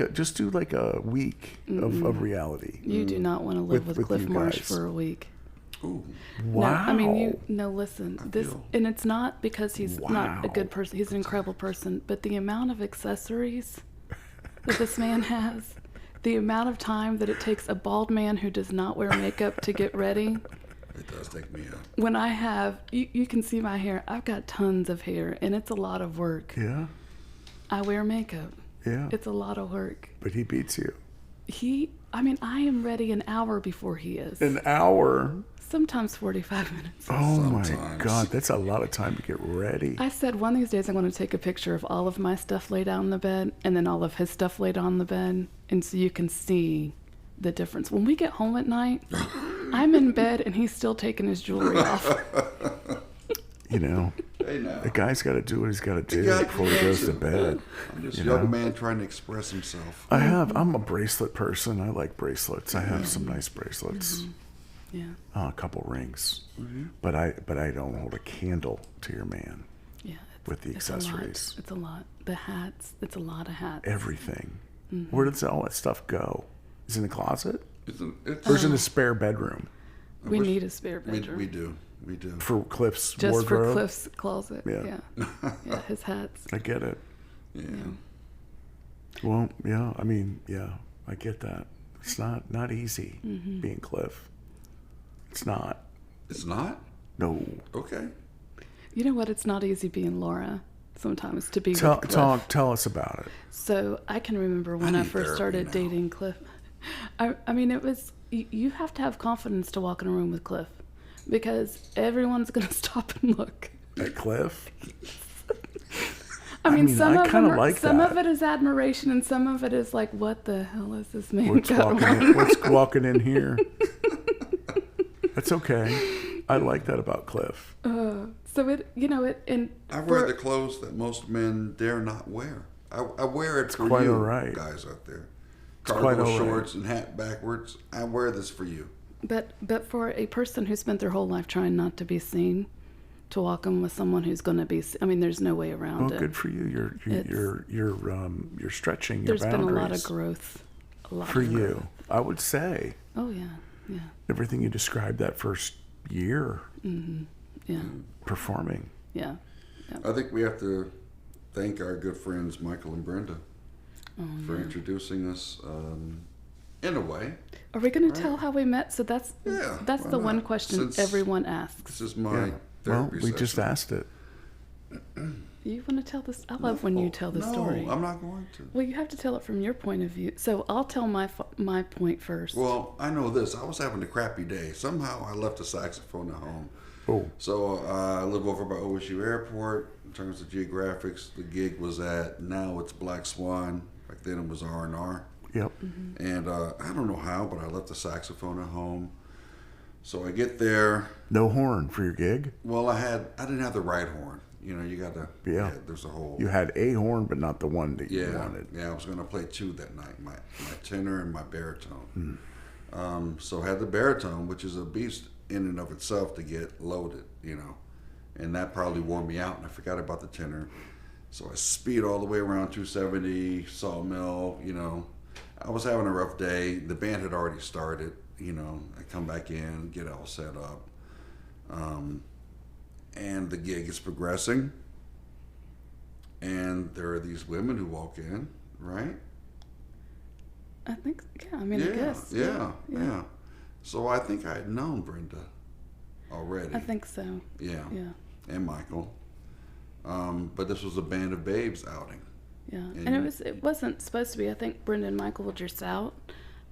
a week of reality. You do not want to live with with Cliff you Marsh guys. for a week. Ooh. Wow. No, I mean, listen, this, feel- and it's not because he's not a Wow. good person. He's an incredible person, but the amount of accessories that this man has, the amount of time that it takes a bald man who does not wear makeup to get ready. It does take me out. When I have, you can see my hair. I've got tons of hair, and it's a lot of work. Yeah. I wear makeup. Yeah. It's a lot of work. But he beats you. I am ready an hour before he is. An hour. Sometimes 45 minutes. Oh my Sometimes. God, that's a lot of time to get ready. I said one of these days I'm going to take a picture of all of my stuff laid out on the bed and then all of his stuff laid on the bed, and so you can see the difference. When we get home at night, I'm in bed and he's still taking his jewelry off. You know, Hey, now. the guy's got to do what he's got to do got- before he he goes has to to. bed. I'm just a You young know? man trying to express himself. I'm a bracelet person. I like bracelets. I have some nice bracelets. Yeah. A couple rings. But I don't hold a candle to your man. Yeah. with the accessories. It's a lot. The hats. It's a lot of hats. Everything. Where does all that stuff go? Is it in the closet? It's Or is it in a spare bedroom? We need a spare bedroom. We do. For Cliff's Just wardrobe? for Cliff's closet. Yeah. Yeah, his hats. I get it. Yeah. Well, yeah, I mean, yeah, I get that. It's not easy being Cliff. It's not. It's not? No. Okay. You know what? It's not easy being Laura sometimes to be with Cliff. Tell us about it. So I can remember when I need first started therapy now. dating Cliff. I mean, it was, you have to have confidence to walk in a room with Cliff because everyone's going to stop and look. At Cliff? I mean, I kind of like some that. of it is admiration and some of it is like, what the hell is this man What's got walking on? in, what's walking in here? That's okay. I like that about Cliff. So it, and I wear the clothes that most men dare not wear. I wear it for quite you all right. guys out there. quite Cargo all right. shorts and hat backwards. I wear this for you. But for a person who spent their whole life trying not to be seen, to walk in with someone who's going to be, I mean, there's no way around Well, it. good for you. You're stretching your There's boundaries. been a lot of growth. For you, I would say. Oh yeah, yeah, Everything you described that first year yeah, performing. yeah. I think we have to thank our good friends Michael and Brenda Oh, for introducing us in a way. Are we going to tell how we met? So that's Yeah, the why one not? question Since everyone asks. This is my Well, therapy we just session. asked it. You want to tell this? I love when you tell the story. No, I'm not going to. Well, you have to tell it from your point of view. So I'll tell my point first. Well, I know this. I was having a crappy day. Somehow I left the saxophone at home. Oh, So I live over by OSU Airport. In terms of geographics, the gig was at, now it's Black Swan. Back then it was R&R. yep. And I don't know how, but I left the saxophone at home. So I get there. No horn for your gig? Well, I didn't have the right horn. You know, you got to. Yeah. There's a whole. You had a horn, but not the one that you Yeah, wanted. yeah. I was going to play two that night, my tenor and my baritone. So I had the baritone, which is a beast in and of itself to get loaded, you know, and that probably wore me out, and I forgot about the tenor. So I speed all the way around 270 Sawmill. You know, I was having a rough day. The band had already started. You know, I come back in, get all set up, and the gig is progressing. And there are these women who walk in, right? I think, yeah. I mean, I guess. Yeah. So I think I had known Brenda already. I think so. Yeah. Yeah. And Michael. But this was a Band of Babes outing. Yeah, And- and it wasn't supposed to be. I think Brenda and Michael were just out,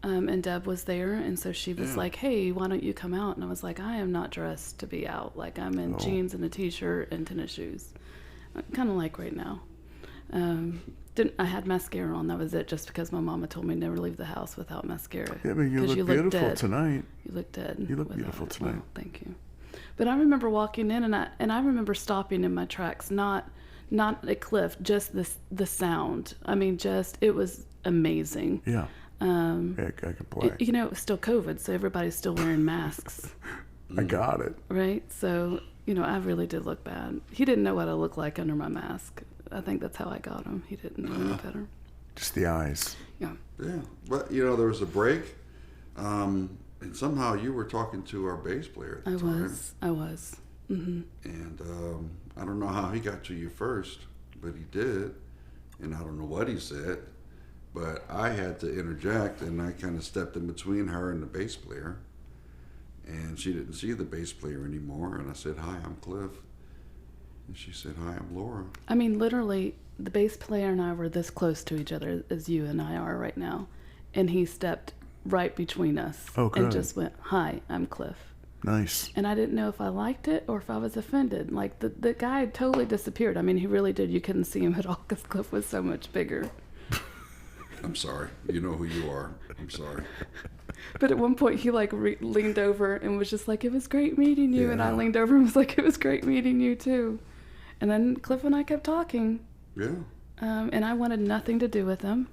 and Deb was there, and so she was Yeah. like, "Hey, why don't you come out?" And I was like, "I am not dressed to be out. Like I'm in jeans and a t-shirt and tennis shoes, kind of like right now." I had mascara on. That was it, just because my mama told me never leave the house without mascara. Yeah, but you 'Cause look beautiful dead. tonight. You look dead. You look without beautiful it. tonight. Well, thank you. But I remember walking in, and I remember stopping in my tracks, not a cliff, just the sound. I mean, it was amazing. Yeah. Yeah, I can play. You know, it was still COVID, so everybody's still wearing masks, I got it. right? So, you know, I really did look bad. He didn't know what I looked like under my mask. I think that's how I got him. He didn't know any better. Just the eyes. Yeah. Yeah. But, you know, there was a break. And somehow you were talking to our bass player at the time. I was. Mm-hmm. And I don't know how he got to you first, but he did. And I don't know what he said. But I had to interject, and I kind of stepped in between her and the bass player. And she didn't see the bass player anymore. And I said, "Hi, I'm Cliff." And she said, "Hi, I'm Laura." I mean, literally, the bass player and I were this close to each other as you and I are right now. And he stepped right between us Oh, good. and just went, "Hi, I'm Cliff." Nice. And I didn't know if I liked it or if I was offended. Like, the guy totally disappeared. I mean, he really did. You couldn't see him at all because Cliff was so much bigger. I'm sorry. You know who you are. I'm sorry. But at one point, he, like, leaned over and was just like, "It was great meeting you." And I Yeah. leaned over and was like, "It was great meeting you, too." And then Cliff and I kept talking. Yeah. And I wanted nothing to do with him.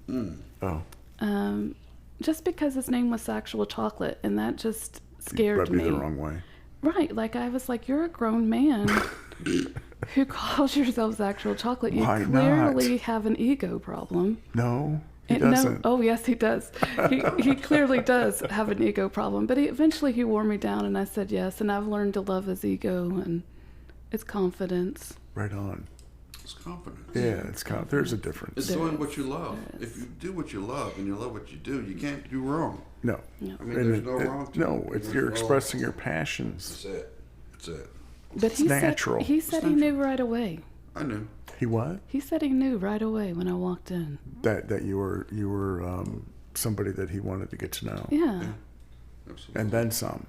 Oh, Just because his name was Sexual Chocolate. And that just scared rubbed you me. the wrong way. Right. Like, I was like, "You're a grown man. Who calls yourselves actual chocolate? You Why clearly not? have an ego problem. No, he No, doesn't. oh yes, he does. He clearly does have an ego problem. But eventually he wore me down, and I said yes. And I've learned to love his ego and its confidence. Right on. It's confidence. Yeah, there's a difference. It's There doing is. what you love. There is. If you do what you love and you love what you do, you can't do wrong. No. Yeah. I mean, there's no wrong. No, it's There's you're no- expressing your passions. That's it. That's it. But he natural. said he said he knew right away. I knew. He what? He said he knew right away when I walked in. That you were somebody that he wanted to get to know. Yeah, Absolutely. And then some.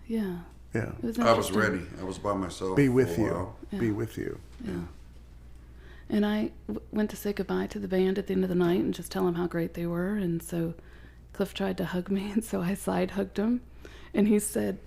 yeah. Yeah. It was I was interesting. ready. I was by myself. Be for with a you. while. Be with you. Yeah. And I went to say goodbye to the band at the end of the night and just tell them how great they were. And so Cliff tried to hug me, and so I side hugged him. And he said,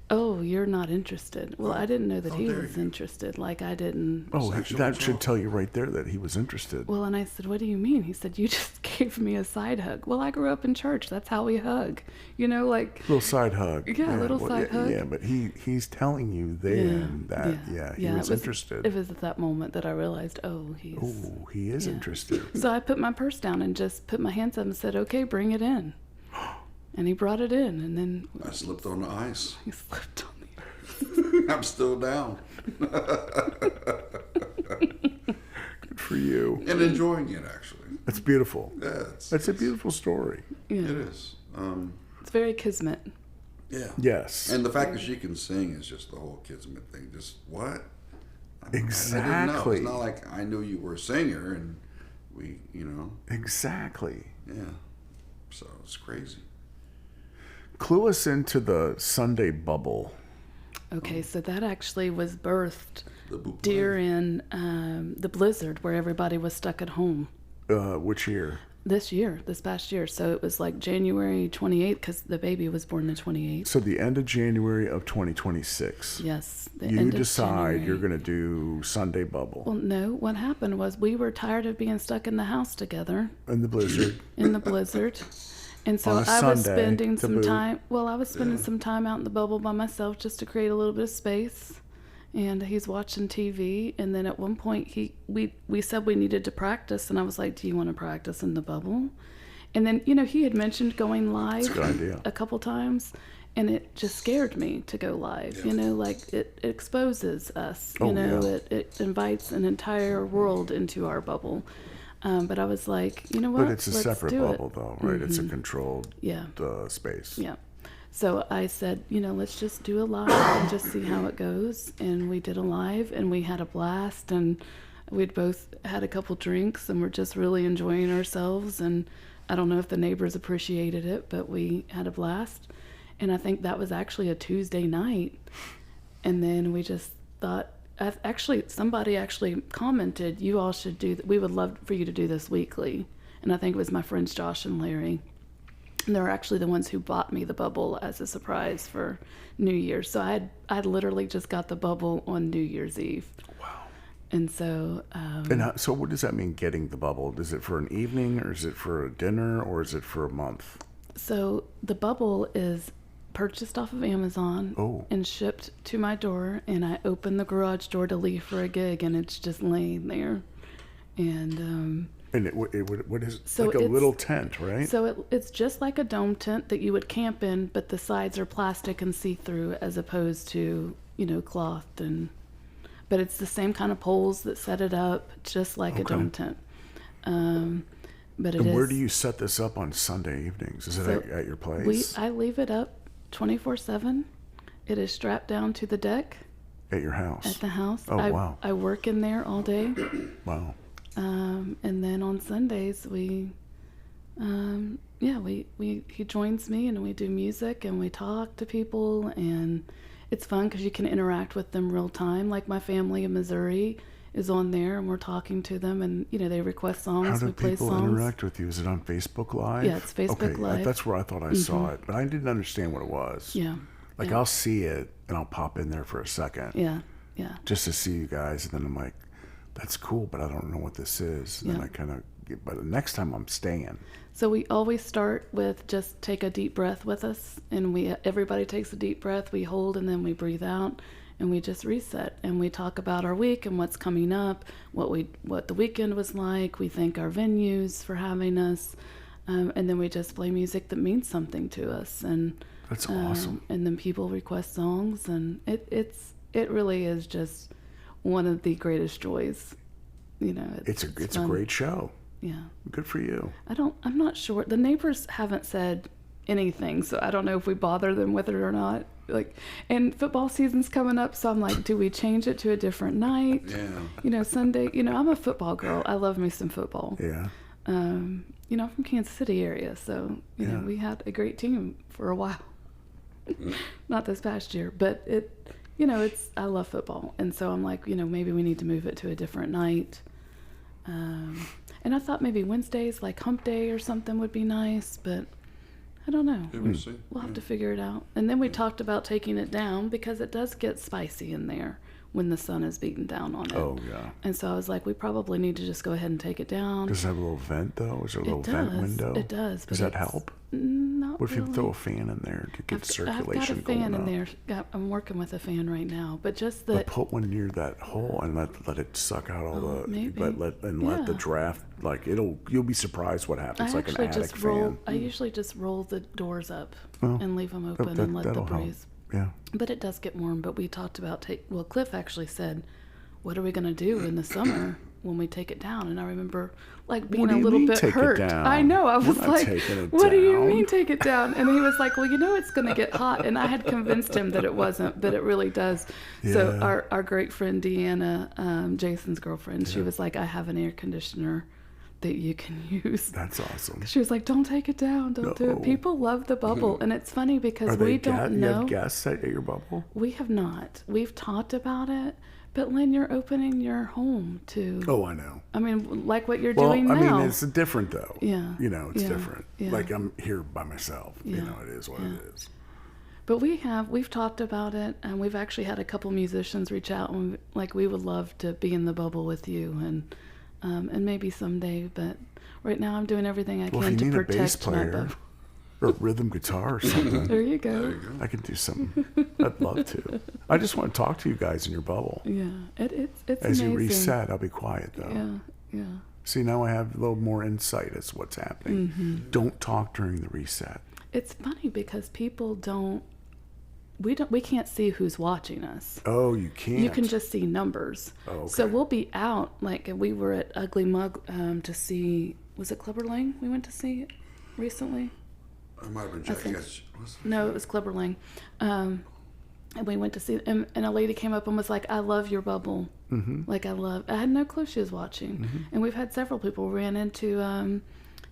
"Oh, you're not interested." Well, I didn't know that How he dare was you. interested. Like I didn't. Oh, Sexual that should assault. tell you right there that he was interested. Well, and I said, "What do you mean?" He said, "You just gave me a side hug." Well, I grew up in church. That's how we hug. You know, like. Little side hug. Yeah, little side hug. Yeah, but he's telling you then that he was interested. It was at that moment that I realized, oh, he's. Oh, he is Yeah. interested. So I put my purse down and just put my hands up and said, "Okay, bring it in." And he brought it in, and then I slipped on the ice. he slipped on me. I'm still down Good for you. and enjoying it. Actually, That's beautiful. yeah, That's a beautiful story. Yeah. it is. It's very kismet. Yeah. Yes. And the fact that she can sing is just the whole Kismet thing. Just what? I didn't know. Exactly. It's not like I knew you were a singer and we, Exactly. yeah. So it's crazy. Clue us into the Sunday bubble. Okay, so that actually was birthed The bootleg. during the blizzard where everybody was stuck at home Which year? this past year. So it was like January 28th because the baby was born the 28th. So the end of January of 2026. Yes. The You end of decide January. you're going to do Sunday bubble Well, no, what happened was we were tired of being stuck in the house together in the blizzard. in the blizzard. And so On a I was Sunday spending to some boot. time. Well, I was spending some time out in the bubble by myself just to create a little bit of space. And he's watching TV. And then at one point, we said we needed to practice. And I was like, "Do you want to practice in the bubble?" And then he had mentioned going live good idea. a couple times, and it just scared me to go live. Like it exposes us. Oh, It invites an entire world into our bubble. But I was like, you know what? But it's a Let's separate do bubble, it. though, right? It's a controlled Yeah. space. Yeah. So I said, let's just do a live and just see how it goes. And we did a live and we had a blast and we'd both had a couple drinks and we're just really enjoying ourselves. And I don't know if the neighbors appreciated it, but we had a blast. And I think that was actually a Tuesday night. And then we just thought, somebody actually commented, you all should we would love for you to do this weekly. And I think it was my friends Josh and Larry. And they were actually the ones who bought me the bubble as a surprise for New Year's. So I'd literally just got the bubble on New Year's Eve. Wow. And so... So what does that mean, getting the bubble? Is it for an evening, or is it for a dinner, or is it for a month? So the bubble is purchased off of Amazon and shipped to my door, and I open the garage door to leave for a gig, and it's just laying there. And what is So like a it's- little tent, right? so it's just like a dome tent that you would camp in, but the sides are plastic and see-through as opposed to cloth, but it's the same kind of poles that set it up just like a dome tent. But it And is. where do you set this up on Sunday evenings? Is it So at your place? I leave it up 24/7. It is strapped down to the deck At your house? at the house. Oh, wow. I work in there all day. Wow. And then on Sundays he joins me and we do music and we talk to people, and it's fun because you can interact with them real time. Like my family in Missouri is on there and we're talking to them, and they request songs. How do we play people songs. interact with you? Is it on Facebook Live? Yeah, it's Facebook okay, Live. That's where I thought I saw it, but I didn't understand what it was. Yeah. Like yeah. I'll see it and I'll pop in there for a second. Yeah. Yeah. Just to see you guys, and then I'm like, that's cool, but I don't know what this is. And then Yeah. I kind of but next time I'm staying. So we always start with just take a deep breath with us, and everybody takes a deep breath. We hold and then we breathe out, and we just reset, and we talk about our week and what's coming up, what the weekend was like. We thank our venues for having us, and then we just play music that means something to us. And that's awesome. And then people request songs, and it really is just one of the greatest joys. You know, it's a great show. Yeah. Good for you. I'm not sure. The neighbors haven't said anything, so I don't know if we bother them with it or not. Like, and football season's coming up, so I'm like, do we change it to a different night? Yeah. You know, Sunday. You know, I'm a football girl. I love me some football. Yeah. You know, I'm from Kansas City area, so you know, we had a great team for a while. Not this past year, but I love football, and so I'm like, you know, maybe we need to move it to a different night. And I thought maybe Wednesdays, like Hump Day or something, would be nice, but I don't know. Yeah, we'll see. We'll have to figure it out. And then we talked about taking it down because it does get spicy in there when the sun is beating down on it. Oh, yeah. And so I was like, we probably need to just go ahead and take it down. Does it have a little vent, though? Is there a little vent window? It does. Does that help? Not What if really. you throw a fan in there to get circulation going? I've got a fan in there. I'm working with a fan right now, but just the. But put one near that hole and let it suck out all the. maybe. Let the draft, like you'll be surprised what happens. Like an attic fan. I usually just roll the doors up and leave them open and let the breeze. Yeah. But it does get warm. But we talked about Cliff actually said, "What are we going to do in the summer when we take it down?" And I remember like being a little bit hurt. I know. I was like, "What do you mean take it down?" And he was like, "Well, you know it's going to get hot." And I had convinced him that it wasn't, but it really does. Yeah. So our great friend Deanna, Jason's girlfriend, she was like, "I have an air conditioner that you can use." That's awesome. She was like, "Don't take it down. Don't do it." People love the bubble, and it's funny because we don't know. You have guests at your bubble? We have not. We've talked about it. But Lynn, you're opening your home to. Oh, I know. I mean, like what you're doing now. Well, I mean, it's different though. Yeah. You know, it's different. Yeah. Like I'm here by myself. Yeah. You know, it is what it is. But we've talked about it, and we've actually had a couple musicians reach out, and we would love to be in the bubble with you, and maybe someday. But right now, I'm doing everything I can to protect my bubble. Or rhythm guitar or something. There you go. I can do something. I'd love to. I just want to talk to you guys in your bubble. Yeah, it's As amazing. you reset, I'll be quiet though. Yeah. See, now I have a little more insight as to what's happening. Mm-hmm. Don't talk during the reset. It's funny because people don't. We can't see who's watching us. Oh, you can't. You can just see numbers. Oh, okay. So we'll be out. Like we were at Ugly Mug to see. Was it Clubber Lang? We went to see it recently. I might have been Jackass. No, it was Clubber Lang. And we went to see, and a lady came up and was like, "I love your bubble." Mm-hmm. Like I had no clue she was watching. Mm-hmm. And we've had several people. We ran into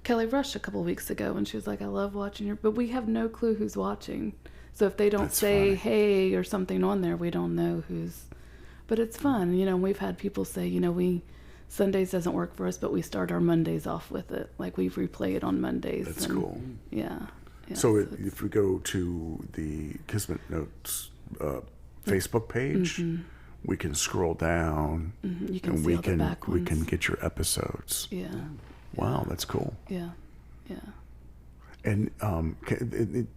Kelly Rush a couple of weeks ago, and she was like, "I love watching your," but we have no clue who's watching. So if they don't say "hey" or something on there, we don't know who's. But it's fun, you know. We've had people say, you know, Sundays doesn't work for us, but we start our Mondays off with it. Like we replay it on Mondays. That's cool. Yeah. So if we go to the Kismet Notes Facebook page, we can scroll down, you can and see we all the back we ones. can get your episodes. Yeah. Wow, that's cool. Yeah. And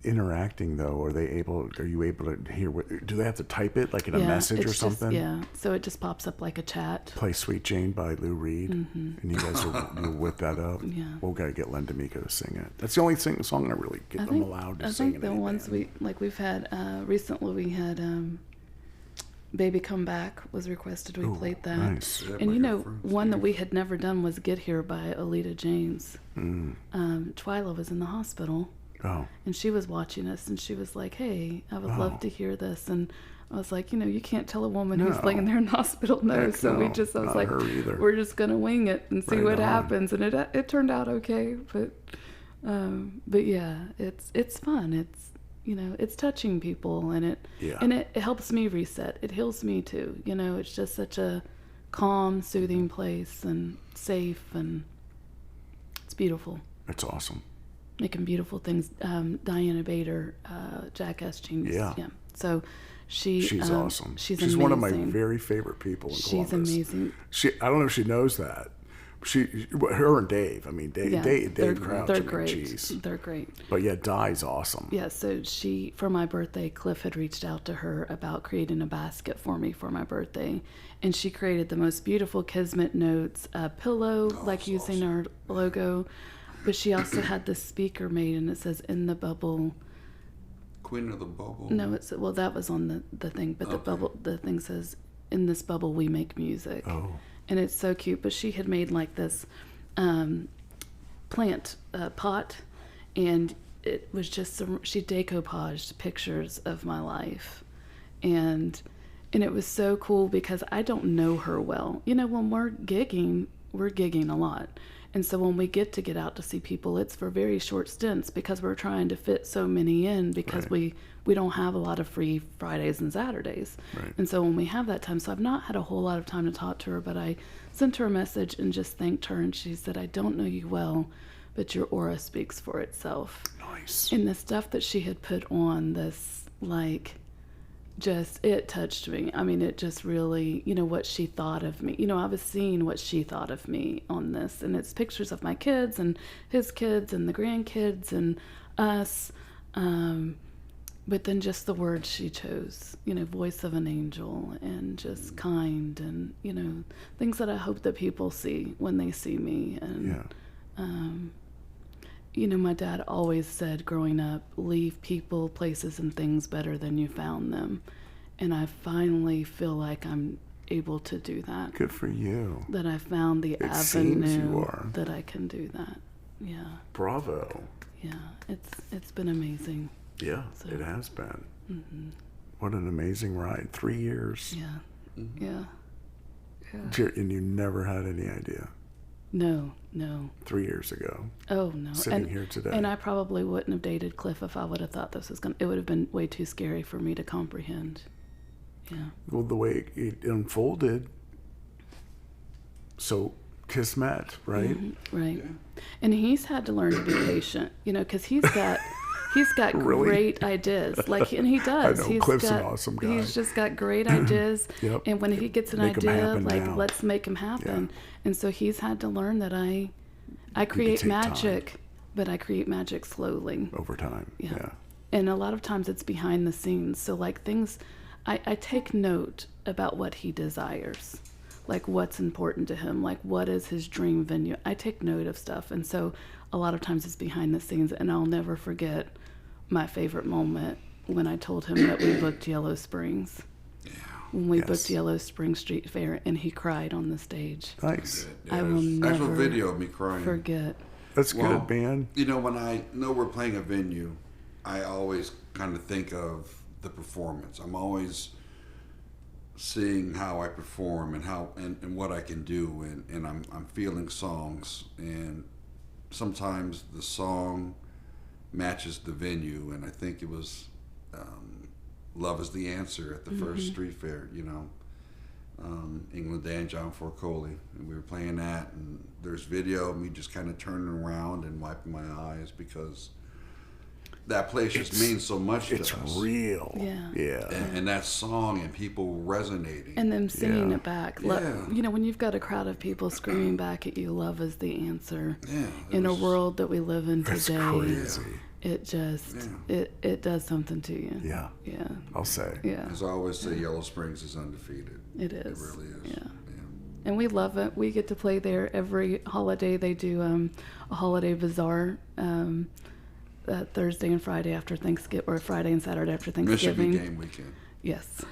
interacting though, are you able to hear do they have to type it like in a message or something? So it just pops up like a chat. Play Sweet Jane by Lou Reed, and you guys will whip that up. Yeah. We'll gotta get Len D'Amico to sing it. That's the only song I really I'm allowed to sing. I think the ones we've had recently, we had Baby Come Back was requested. We played that. Nice. And you know, one that we had never done was Get Here by Alita James. Twyla was in the hospital. Oh. And she was watching us, and she was like, "Hey, I would love to hear this." And I was like, you know, you can't tell a woman who's laying there in the hospital no. Heck So no, I was like, we're just gonna wing it and see what happens. And it turned out okay, but yeah, it's fun. It's, you know, it's touching people, and it helps me reset. It heals me too. You know, it's just such a calm, soothing place and safe, and it's beautiful. It's awesome. Making beautiful things. Diana Bader, Jackass Genius. Yeah. So she's awesome. She's one of my very favorite people in She's Columbus. amazing. I don't know if she knows that, her and Dave. I mean, Yeah, Dave Crouch. they're I mean, great. Jeez. They're great. But yeah, Di's awesome. Yeah, so for my birthday, Cliff had reached out to her about creating a basket for me for my birthday. And she created the most beautiful Kismet Notes pillow, like using our logo. But she also had this speaker made, and it says, "In the bubble." Queen of the Bubble. No, that was on the thing, but the thing says, "In this bubble we make music." Oh. And it's so cute. But she had made like this plant pot, and it was just she decoupaged pictures of my life, and it was so cool because I don't know her well. You know, when we're gigging a lot. And so when we get out to see people, it's for very short stints because we're trying to fit so many in because we don't have a lot of free Fridays and Saturdays. Right. And so when we have that time, so I've not had a whole lot of time to talk to her, but I sent her a message and just thanked her. And she said, "I don't know you well, but your aura speaks for itself." Nice. And the stuff that she had put on, this it touched me. I mean, it just really, what she thought of me. I was seeing what she thought of me on this, and it's pictures of my kids and his kids and the grandkids and us. But then just the words she chose, voice of an angel and just kind and, things that I hope that people see when they see me. And, my dad always said growing up, leave people, places, and things better than you found them. And I finally feel like I'm able to do that. Good for you. That I found the seems you avenue are. that I can do that. Yeah. Bravo. Yeah. It's been amazing. Yeah, So- it has been. Mm-hmm. What an amazing ride. 3 years. Yeah. Mm-hmm. Yeah. And you never had any idea. No. 3 years ago. Oh, no. Sitting here today. And I probably wouldn't have dated Cliff if I would have thought it would have been way too scary for me to comprehend. Yeah. Well, the way it unfolded. So, Kismet, right? Mm-hmm. Right. Yeah. And he's had to learn to be patient, because he's got Really? great ideas. And he does. I know, He's Cliff's got, an awesome guy. He's just got great ideas. Yep. And when he gets an Make 'em idea, happen now. let's make him happen. Yeah. And so he's had to learn that I create take time. magic, but I create magic slowly. Over time. Yeah. And a lot of times it's behind the scenes. So things, I take note about what he desires, what's important to him, what is his dream venue. I take note of stuff. And so a lot of times it's behind the scenes, and I'll never forget my favorite moment when I told him that we booked Yellow Springs. Yeah. When we Yes. booked Yellow Springs Street Fair, and he cried on the stage. Nice. I will There's actual never video of me crying. Forget. That's Well, good, man. When I know we're playing a venue, I always kind of think of the performance. I'm always seeing how I perform and how and what I can do, and I'm feeling songs, and sometimes the song matches the venue, and I think it was Love Is the Answer at the first street fair, England Day and John Forcoli, and we were playing that, and there's video of me just kind of turning around and wiping my eyes because that place just means so much to It's us. real. Yeah. Yeah. And that song and people resonating. And them singing Yeah. it back. Yeah. When you've got a crowd of people screaming back at you, love is the answer. Yeah, it In a was- world that we live in That's today, crazy. it just, it does something to you. Yeah. Yeah. I'll say. Yeah. As I always say, Yellow Springs is undefeated. It is. It really is. Yeah. And we love it. We get to play there every holiday. They do a holiday bazaar Thursday and Friday after Thanksgiving, or Friday and Saturday after Thanksgiving. Michigan game weekend. Yes.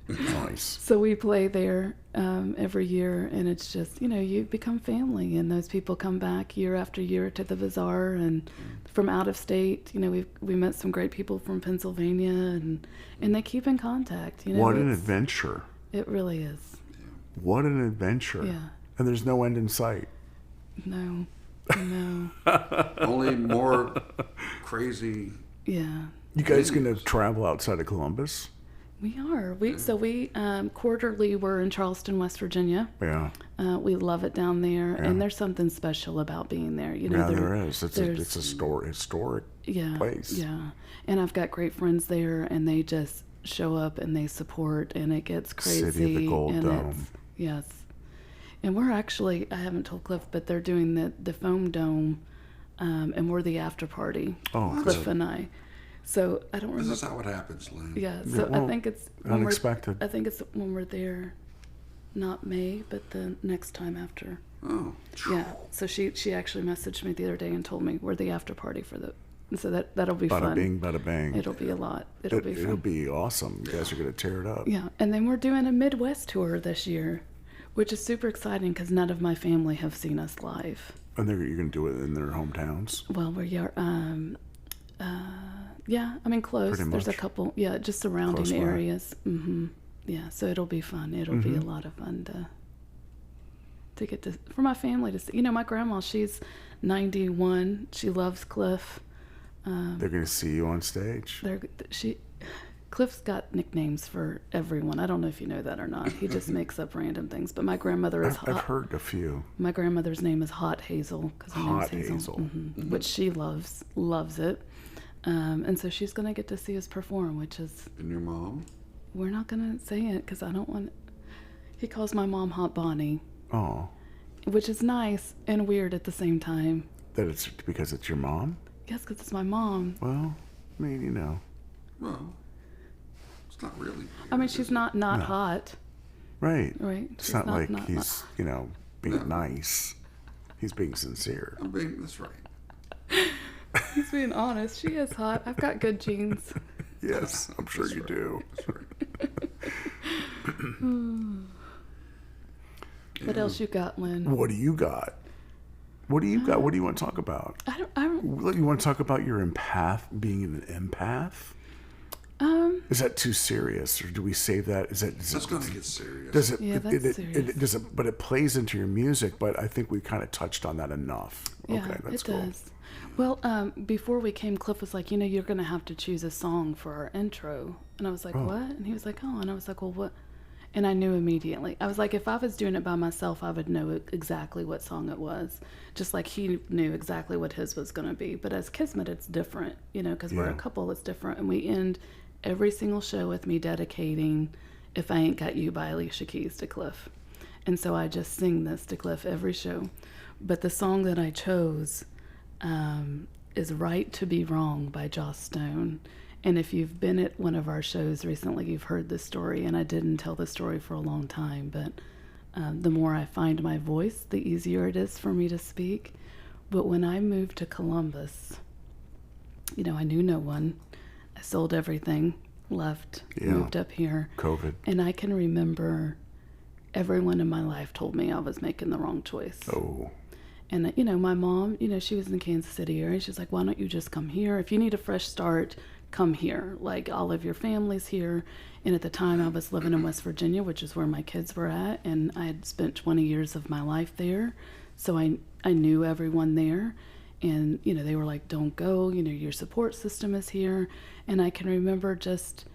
Nice. So we play there every year, and it's just, you become family, and those people come back year after year to the bazaar, and from out of state. We met some great people from Pennsylvania, and they keep in contact. What an it's- adventure. It really is. What an adventure. Yeah. And there's no end in sight. No. Only more crazy. Yeah. You guys going to travel outside of Columbus? We are. We quarterly we're in Charleston, West Virginia. Yeah. We love it down there, and there's something special about being there. Yeah, there is. It's a historic place. Yeah, and I've got great friends there, and they just show up and they support, and it gets crazy. City of the Gold and Dome. Yes, And we're actually, I haven't told Cliff, but they're doing the foam dome, and we're the after party. Oh, Cliff good. and I. So I don't remember. This is how it happens, Lynn. Yeah. So well, I think it's unexpected. I think it's when we're there, not May, but the next time after. Oh. Yeah. So she actually messaged me the other day and told me we're the after party for the. And so that'll be Bada fun. bing, bada bang. It'll be a lot. It'll be fun. It'll be awesome. You guys are going to tear it up. Yeah, and then we're doing a Midwest tour this year, which is super exciting because none of my family have seen us live. And you're going to do it in their hometowns? Well, yeah, I mean, close. Pretty There's a much. couple, yeah, just surrounding Close by. areas. Mm-hmm. Yeah, so it'll be fun. It'll be a Mm-hmm. lot of fun to get to, for my family to see. You know, my grandma, she's 91. She loves Cliff. They're going to see you on stage. Cliff's got nicknames for everyone. I don't know if you know that or not. He just makes up random things. But my grandmother is I've heard a few. My grandmother's name is Hot Hazel because her Hot name's Hazel, Hazel. which she loves it. And so she's gonna get to see us perform, which is And your mom? we're not gonna say it because I don't want. He calls my mom Hot Bonnie, Oh, which is nice and weird at the same time. that it's because it's your mom? Yes, because it's my mom. Well, I mean, you know. Well, it's not really. I mean, she's not hot, Right. right? It's She's not like he's, not. you know, being No. nice. He's being sincere. That's right. He's being honest. She is hot. I've got good genes. Yes, I'm sure That's you right. do. That's right. What else you got, Lynn? What do you got? What do you got? What do you want to talk about? I don't. You want to talk about your being an empath? Is that too serious, or do we save that? That's going to get serious. Does it? Yeah, that's serious. Does it? But it plays into your music. But I think we kind of touched on that enough. Yeah, Okay, that's it cool. does. Well, before we came, Cliff was like, you're going to have to choose a song for our intro. And I was like, what? And he was like, oh. And I was like, well, what? And I knew immediately. I was like, if I was doing it by myself, I would know exactly what song it was. Just like he knew exactly what his was going to be. But as Kismet, it's different, because we're a Yeah. couple, it's different. And we end every single show with me dedicating If I Ain't Got You by Alicia Keys to Cliff. And so I just sing this to Cliff every show. But the song that I chose is Right to Be Wrong by Joss Stone. And if you've been at one of our shows recently, you've heard this story. And I didn't tell the story for a long time, but the more I find my voice, the easier it is for me to speak. But when I moved to Columbus, I knew no one. I sold everything, left, Yeah. moved up here. COVID. And I can remember everyone in my life told me I was making the wrong choice. Oh, And, my mom, she was in the Kansas City area. She's like, why don't you just come here? If you need a fresh start, come here. Like, all of your family's here. And at the time, I was living in West Virginia, which is where my kids were at. And I had spent 20 years of my life there. So I knew everyone there. And, they were like, don't go. Your support system is here. And I can remember just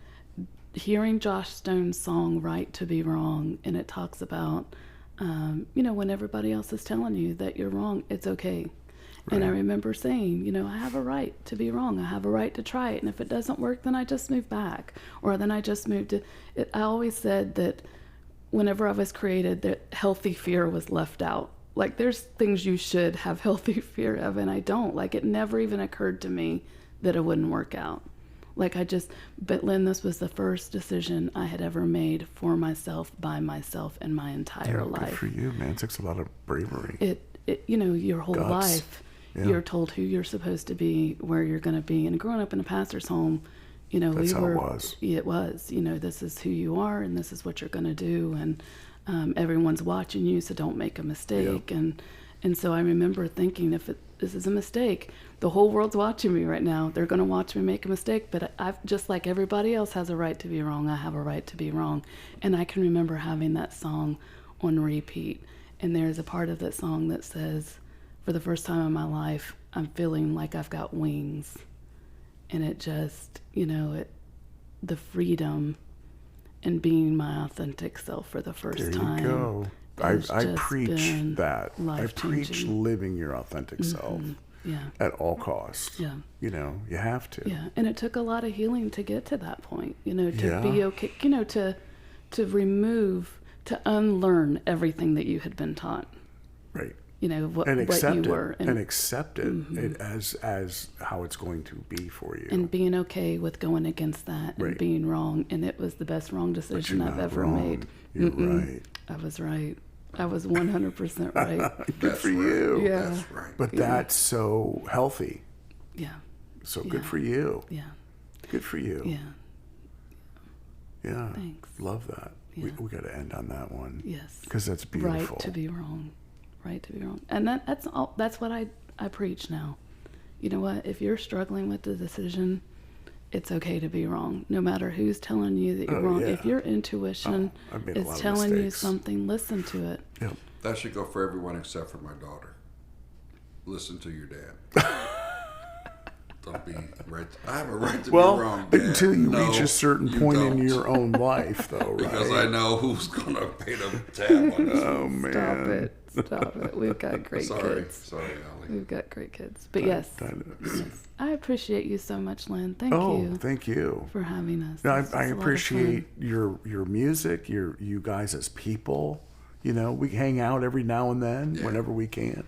hearing Joss Stone's song, Right to Be Wrong. And it talks about, when everybody else is telling you that you're wrong, it's okay. Right. And I remember saying, I have a right to be wrong. I have a right to try it. And if it doesn't work, then I just move back. Or then I just moved to it. I always said that whenever I was created, that healthy fear was left out. Like, there's things you should have healthy fear of, and I don't. Like, it never even occurred to me that it wouldn't work out. Like, but Lynn, this was the first decision I had ever made for myself, by myself, in my entire life. Good for you, man. It takes a lot of bravery. Your whole Guts. life, Yeah. you're told who you're supposed to be, where you're going to be. And growing up in a pastor's home, That's how it was. It was, this is who you are, and this is what you're going to do. And everyone's watching you, so don't make a mistake. Yeah. And so I remember thinking, if this is a mistake, the whole world's watching me right now. They're going to watch me make a mistake, but I've just like everybody else has a right to be wrong. I have a right to be wrong. And I can remember having that song on repeat. And there's a part of that song that says, for the first time in my life, I'm feeling like I've got wings. And it just, the freedom and being my authentic self for the first time. There you go. I preach that. I preach life-changing. living your authentic self Yeah. at all costs. Yeah. You have to. Yeah. And it took a lot of healing to get to that point, to Yeah. be okay, to remove to unlearn everything that you had been taught. Right. You know, what And accept you it. were. And accept it as how it's going to be for you. And being okay with going against that and Right. being wrong. And it was the best wrong But decision you're I've not ever wrong. made. You're right. I was right. I was 100% right. Good That's for right. you. Yeah. That's right. But that's so healthy. Yeah. So Yeah. good for you. Yeah. Good for you. Yeah. Yeah. Thanks. Love that. Yeah. We got to end on that one. Yes. Because that's beautiful. Right to be wrong. Right to be wrong. And that's all. That's what I preach now. You know what? If you're struggling with the decision, it's okay to be wrong. No matter who's telling you that you're wrong. yeah. If your intuition I've made a lot is of telling you mistakes. something, listen to it. Yep. That should go for everyone except for my daughter. Listen to your dad. Don't be right. I have a right to be wrong, Dad. Until you No, reach a certain you point don't. in your own life, though, right? Because I know who's going to pay the tab on this. Oh, man. Stop it. Stop it. We've got great Sorry. kids. Sorry, Allie. We've got great kids. But yes, I appreciate you so much, Lynn. Thank you Thank you. for having us. No, This I was a lot of appreciate fun. your music, you guys as people. You know, we hang out every now and then whenever we can.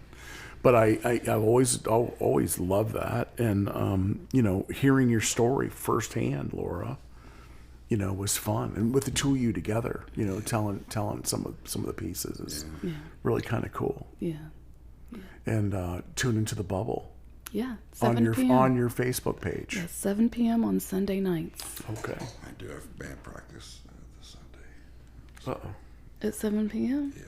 But I've always loved that, and you know, hearing your story firsthand, Laura, you know, was fun, and with the two of you together, you know, telling some of the pieces is really kind of cool. Yeah. And tune into the bubble Yeah. on 7 your p.m. on your Facebook page. Yeah, 7 p.m. on Sunday nights. Okay. I do have band practice this Sunday. Uh oh. At 7 p.m.? Yeah.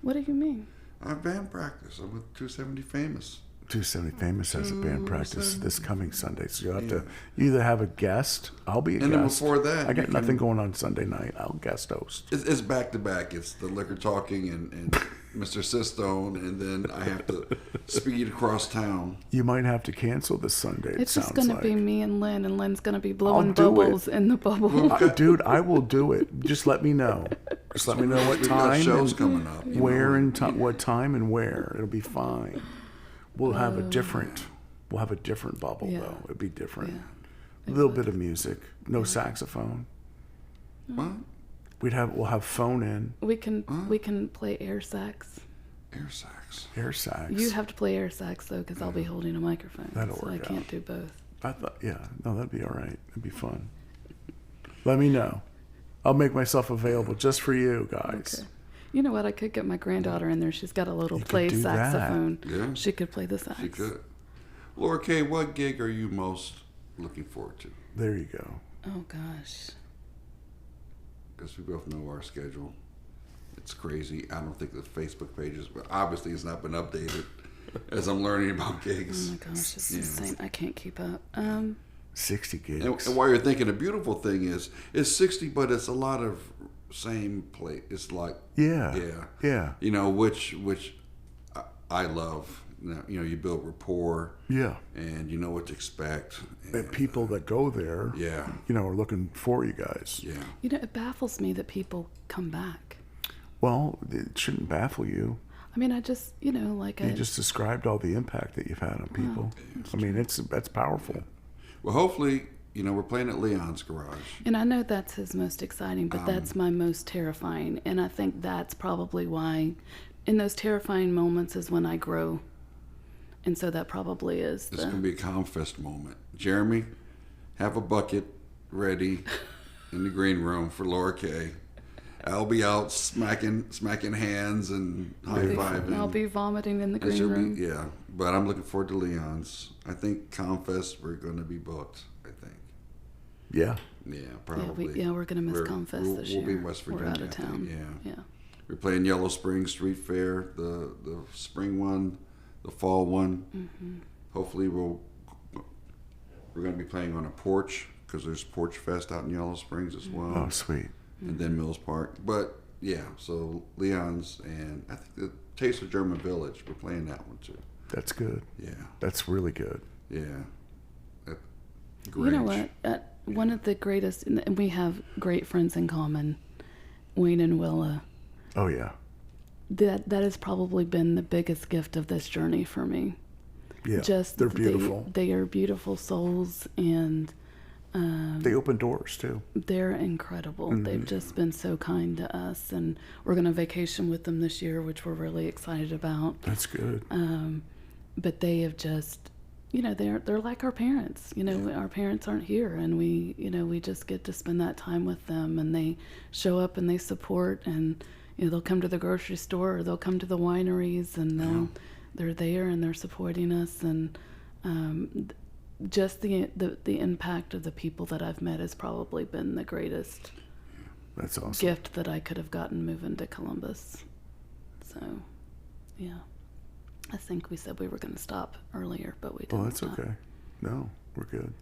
What do you mean? I have band practice. I'm with 270 Famous. 270 Famous has a band practice this coming Sunday, so you'll have to either have a guest. I'll be a And guest. then before that, I got you nothing can- going on Sunday night. I'll guest host. It's back to back. It's the liquor talking and Mr. Sistone, and then I have to speed across town. You might have to cancel this Sunday. It's it just sounds going to like. be me and Lynn Lynn's going to be blowing do it. bubbles in the bubble. Dude, I will do it. Just let me know. Just let me know what We've got time, shows and coming up. you where, know. and what time and where. It'll be fine. We'll have a different. We'll have a different bubble Yeah. though. It'll be different. Yeah. A little bit of music. No saxophone. What? We'll have phone in. We can play air sax. Air sax. Air sax. You have to play air sax though, because I'll be holding a microphone. That'll so work I can't out. do both. I thought, yeah, no, that'd be all right. That'd be fun. Let me know. I'll make myself available just for you guys. Okay. You know what? I could get my granddaughter in there. She's got a little You could play do that. saxophone. Yeah. She could play the sax. She could. Laura K., what gig are you most looking forward to? There you go. Oh gosh. Because we both know our schedule. It's crazy. I don't think the Facebook pages, but obviously it's not been updated as I'm learning about gigs. Oh my gosh, it's Yeah. insane. I can't keep up. 60 gigs. And while you're thinking, the beautiful thing is, it's 60, but it's a lot of same play. It's like, Yeah. yeah. Yeah. You know, which I love. You know, you build rapport. Yeah. And you know what to expect. And people that go there, Yeah. you know, are looking for you guys. Yeah. You know, it baffles me that people come back. Well, it shouldn't baffle you. I mean, I just, you know, like You just described all the impact that you've had on people. I mean, that's powerful. Well, hopefully, you know, we're playing at Leon's Garage. and I know that's his most exciting, but that's my most terrifying. And I think that's probably why in those terrifying moments is when I grow. And so that probably is It's going to be a Comfest moment. Jeremy, have a bucket ready in the green room for Laura K. I'll be out smacking hands and high-fiving. I'll be vomiting in the And green she'll room. be, yeah, but I'm looking forward to Leon's. I think Comfest, we're going to be booked, I think. Yeah. Yeah, probably. We're going to miss Comfest this year. We'll be in West Virginia. We're out of I think, town. Yeah. Yeah. We're playing Yellow Spring Street Fair, the spring one, the fall one. Mm-hmm. Hopefully we're going to be playing on a porch because there's Porch Fest out in Yellow Springs as well. Oh, sweet. And then Mills Park. But yeah, so Leon's and I think the Taste of German Village, we're playing that one too. That's good. Yeah. That's really good. Yeah. You know what? One of the greatest, and we have great friends in common, Wayne and Willa. Oh, yeah. That has probably been the biggest gift of this journey for me. Yeah. Just they're beautiful. They are beautiful souls, and They open doors too. They're incredible. They've just been so kind to us, and we're going to vacation with them this year, which we're really excited about. That's good. But they have just, they're like our parents. Our parents aren't here, and we just get to spend that time with them, and they show up and they support, and they'll come to the grocery store or they'll come to the wineries, and they're there and they're supporting us, and just the impact of the people that I've met has probably been the greatest That's awesome. gift that I could have gotten moving to Columbus. So, yeah. I think we said we were going to stop earlier, but we didn't. Oh, that's stop. okay. No, we're good.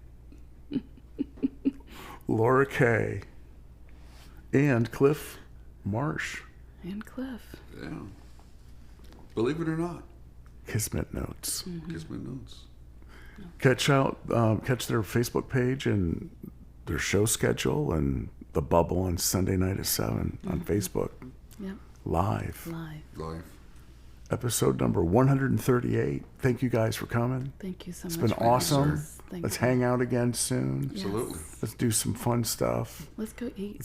Laura Kay and Cliff Marsh. And Cliff. Yeah. Believe it or not, Kismet Notes. Kismet Notes. Catch their Facebook page and their show schedule and the Bubble on Sunday night at 7 on Facebook. Yep. Live. Life. Episode number 138. Thank you guys for coming. Thank you so It's much. been for awesome. having us. Thank Let's you. hang out again soon. Yes. Absolutely. Let's do some fun stuff. Let's go eat.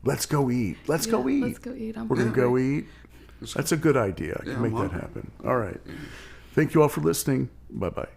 Let's go eat. Let's Yeah, go eat. Let's go eat. We're going to go eat. Let's That's a good idea. I Yeah, can make I'm that hungry. happen. All right. Thank you all for listening. Bye-bye.